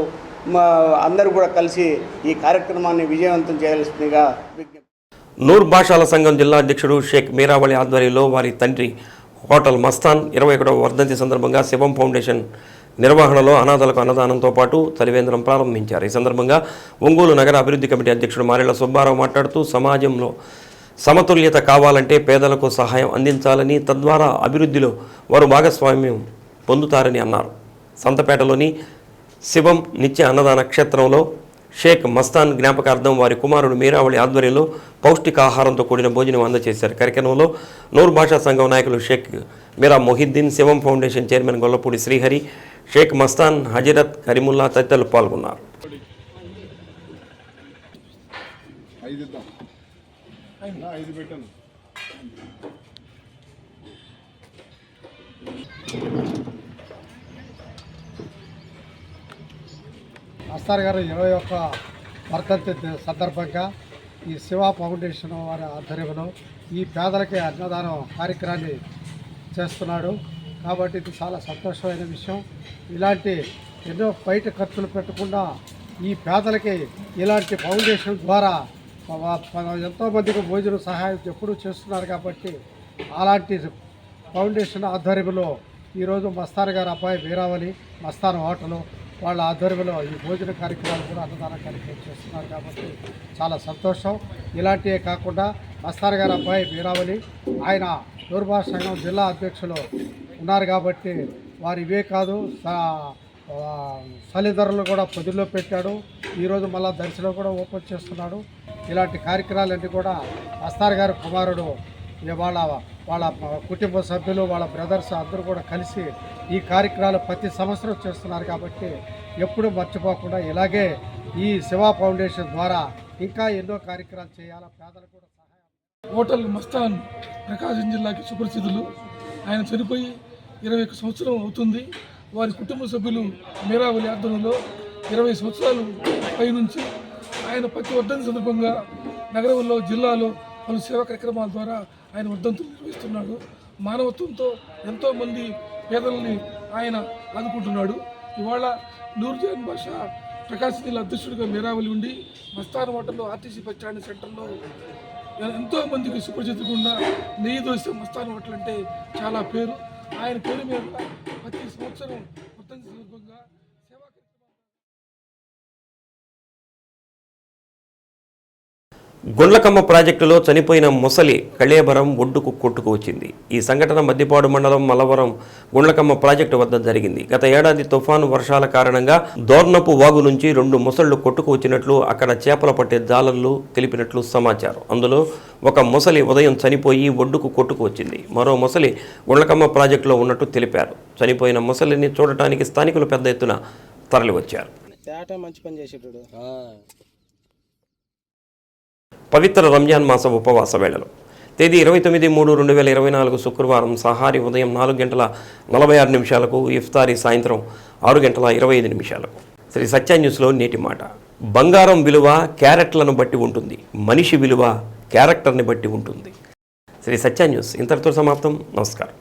అందరూ కూడా కలిసి ఈ కార్యక్రమాన్ని విజయవంతం చేయాల్సిందిగా విజ్ఞప్తి. నూర్ భాషాల సంఘం జిల్లా అధ్యక్షుడు షేక్ మీరావళి ఆధ్వర్యంలో వారి తండ్రి హోటల్ మస్తాన్ 21వ వర్ధంతి సందర్భంగా శివం ఫౌండేషన్ నిర్వహణలో అనాథలకు అన్నదానంతో పాటు చలివేంద్రం ప్రారంభించారు. ఈ సందర్భంగా ఒంగోలు నగర అభివృద్ధి కమిటీ అధ్యక్షుడు మారెళ్ల సుబ్బారావు మాట్లాడుతూ సమాజంలో సమతుల్యత కావాలంటే పేదలకు సహాయం అందించాలని, తద్వారా అభివృద్ధిలో వారు భాగస్వామ్యం పొందుతారని అన్నారు. సంతపేటలోని శివం నిత్య అన్నదాన క్షేత్రంలో షేక్ మస్తాన్ జ్ఞాపకార్థం వారి కుమారుడు మీరావళి ఆధ్వర్యంలో పౌష్టికాహారంతో కూడిన భోజనం అందజేశారు. కార్యక్రమంలో నూర్ భాషా సంఘం నాయకులు షేక్ మీరా మొహిద్దీన్, శివం ఫౌండేషన్ చైర్మన్ గొల్లపూడి శ్రీహరి, షేక్ మస్తాన్, హజరత్ కరీముల్లా తదితరులు పాల్గొన్నారు. మస్తాన్ గారు 21వ వర్ధంతి సందర్భంగా ఈ శివ ఫౌండేషన్ వారి ఆధ్వర్యంలో ఈ పేదలకి అన్నదానం కార్యక్రమాన్ని చేస్తున్నాడు. కాబట్టి ఇది చాలా సంతోషమైన విషయం. ఇలాంటి ఎన్నో బయట ఖర్చులు పెట్టకుండా ఈ పేదలకి ఇలాంటి ఫౌండేషన్ ద్వారా ఎంతోమందికి భోజన సహాయం ఎప్పుడూ చేస్తున్నారు. కాబట్టి అలాంటి ఫౌండేషన్ ఆధ్వర్యంలో ఈరోజు మస్తాన్ గారు అబ్బాయి వీరావళి మస్తాన్ హోటలు వాళ్ళ ఆధ్వర్యంలో ఈ భోజన కార్యక్రమాలు కూడా అన్నదాన కార్యక్రమం చేస్తున్నారు. కాబట్టి చాలా సంతోషం. ఇలాంటివే కాకుండా మస్తాన్ గారు అబ్బాయి వీరావళి ఆయన నూర్ భాషా సంఘం జిల్లా అధ్యక్షులు ఉన్నారు. కాబట్టి వారు ఇవే కాదు తల్లిదండ్రులు కూడా పొదిలో పెట్టాడు. ఈరోజు మళ్ళీ దర్శనం కూడా ఓపెన్ చేస్తున్నాడు. ఇలాంటి కార్యక్రమాలన్నీ కూడా మస్తాన్ గారి కుమారుడు వాళ్ళ కుటుంబ సభ్యులు వాళ్ళ బ్రదర్స్ అందరూ కూడా కలిసి ఈ కార్యక్రమాలు ప్రతి సంవత్సరం చేస్తున్నారు. కాబట్టి ఎప్పుడూ మర్చిపోకుండా ఇలాగే ఈ శివ ఫౌండేషన్ ద్వారా ఇంకా ఎన్నో కార్యక్రమాలు చేయాలా, పేదలకు కూడా సహాయం. హోటల్ మస్తాన్ ప్రకాశం జిల్లాకి సుపరిచితులు. ఆయన చనిపోయి 21 సంవత్సరం అవుతుంది. వారి కుటుంబ సభ్యులు మీరావళి ఆధ్వర్యంలో 20 సంవత్సరాలు పైనుంచి ఆయన ప్రతి వర్ధంతి సందర్భంగా నగరంలో జిల్లాలో పలు సేవా కార్యక్రమాల ద్వారా ఆయన వర్ధంతులు నిర్వహిస్తున్నాడు. మానవత్వంతో ఎంతోమంది పేదలని ఆయన ఆదుకుంటున్నాడు. ఇవాళ నూర్జహాన్ భాషా ప్రకాశం జిల్లా అధ్యక్షుడిగా మీరావళి ఉండి మస్తాన్ హోటల్లో ఆర్టీసీ బస్ స్టాండ్ సెంటర్లో ఎంతోమందికి సుపరిచితుకుండా నెయ్యి దోశ మస్తాన్ హోటల్ అంటే చాలా పేరు. ఆయన పేరు మీద ప్రతి సంవత్సరం వర్ధంతి సందర్భంగా సేవా గుండ్లకమ్మ ప్రాజెక్టులో చనిపోయిన మొసలి కళేబరం ఒడ్డుకు కొట్టుకు వచ్చింది. ఈ సంఘటన మద్దిపాడు మండలం మల్లవరం గుండ్లకమ్మ ప్రాజెక్టు వద్ద జరిగింది. గత ఏడాది తుఫాను వర్షాల కారణంగా దోర్నపు వాగు నుంచి 2 మొసళ్లు కొట్టుకు వచ్చినట్లు అక్కడ చేపలు పట్టే జాలర్లు తెలిపినట్లు సమాచారం. అందులో ఒక మొసలి ఉదయం చనిపోయి ఒడ్డుకు కొట్టుకు వచ్చింది. మరో మొసలి గుండ్లకమ్మ ప్రాజెక్టులో ఉన్నట్టు తెలిపారు. చనిపోయిన మొసలిని చూడటానికి స్థానికులు పెద్ద ఎత్తున తరలివచ్చారు. పవిత్ర రంజాన్ మాస ఉపవాస వేళలు తేదీ 29/3/2024 శుక్రవారం సహారీ ఉదయం 4:46 ఇఫ్తారీ సాయంత్రం 6:25. శ్రీ సత్య న్యూస్లో నేటి మాట. బంగారం విలువ క్యారెట్లను బట్టి ఉంటుంది, మనిషి విలువ క్యారెక్టర్ని బట్టి ఉంటుంది. శ్రీ సత్య న్యూస్ ఇంతటితో సమాప్తం. నమస్కారం.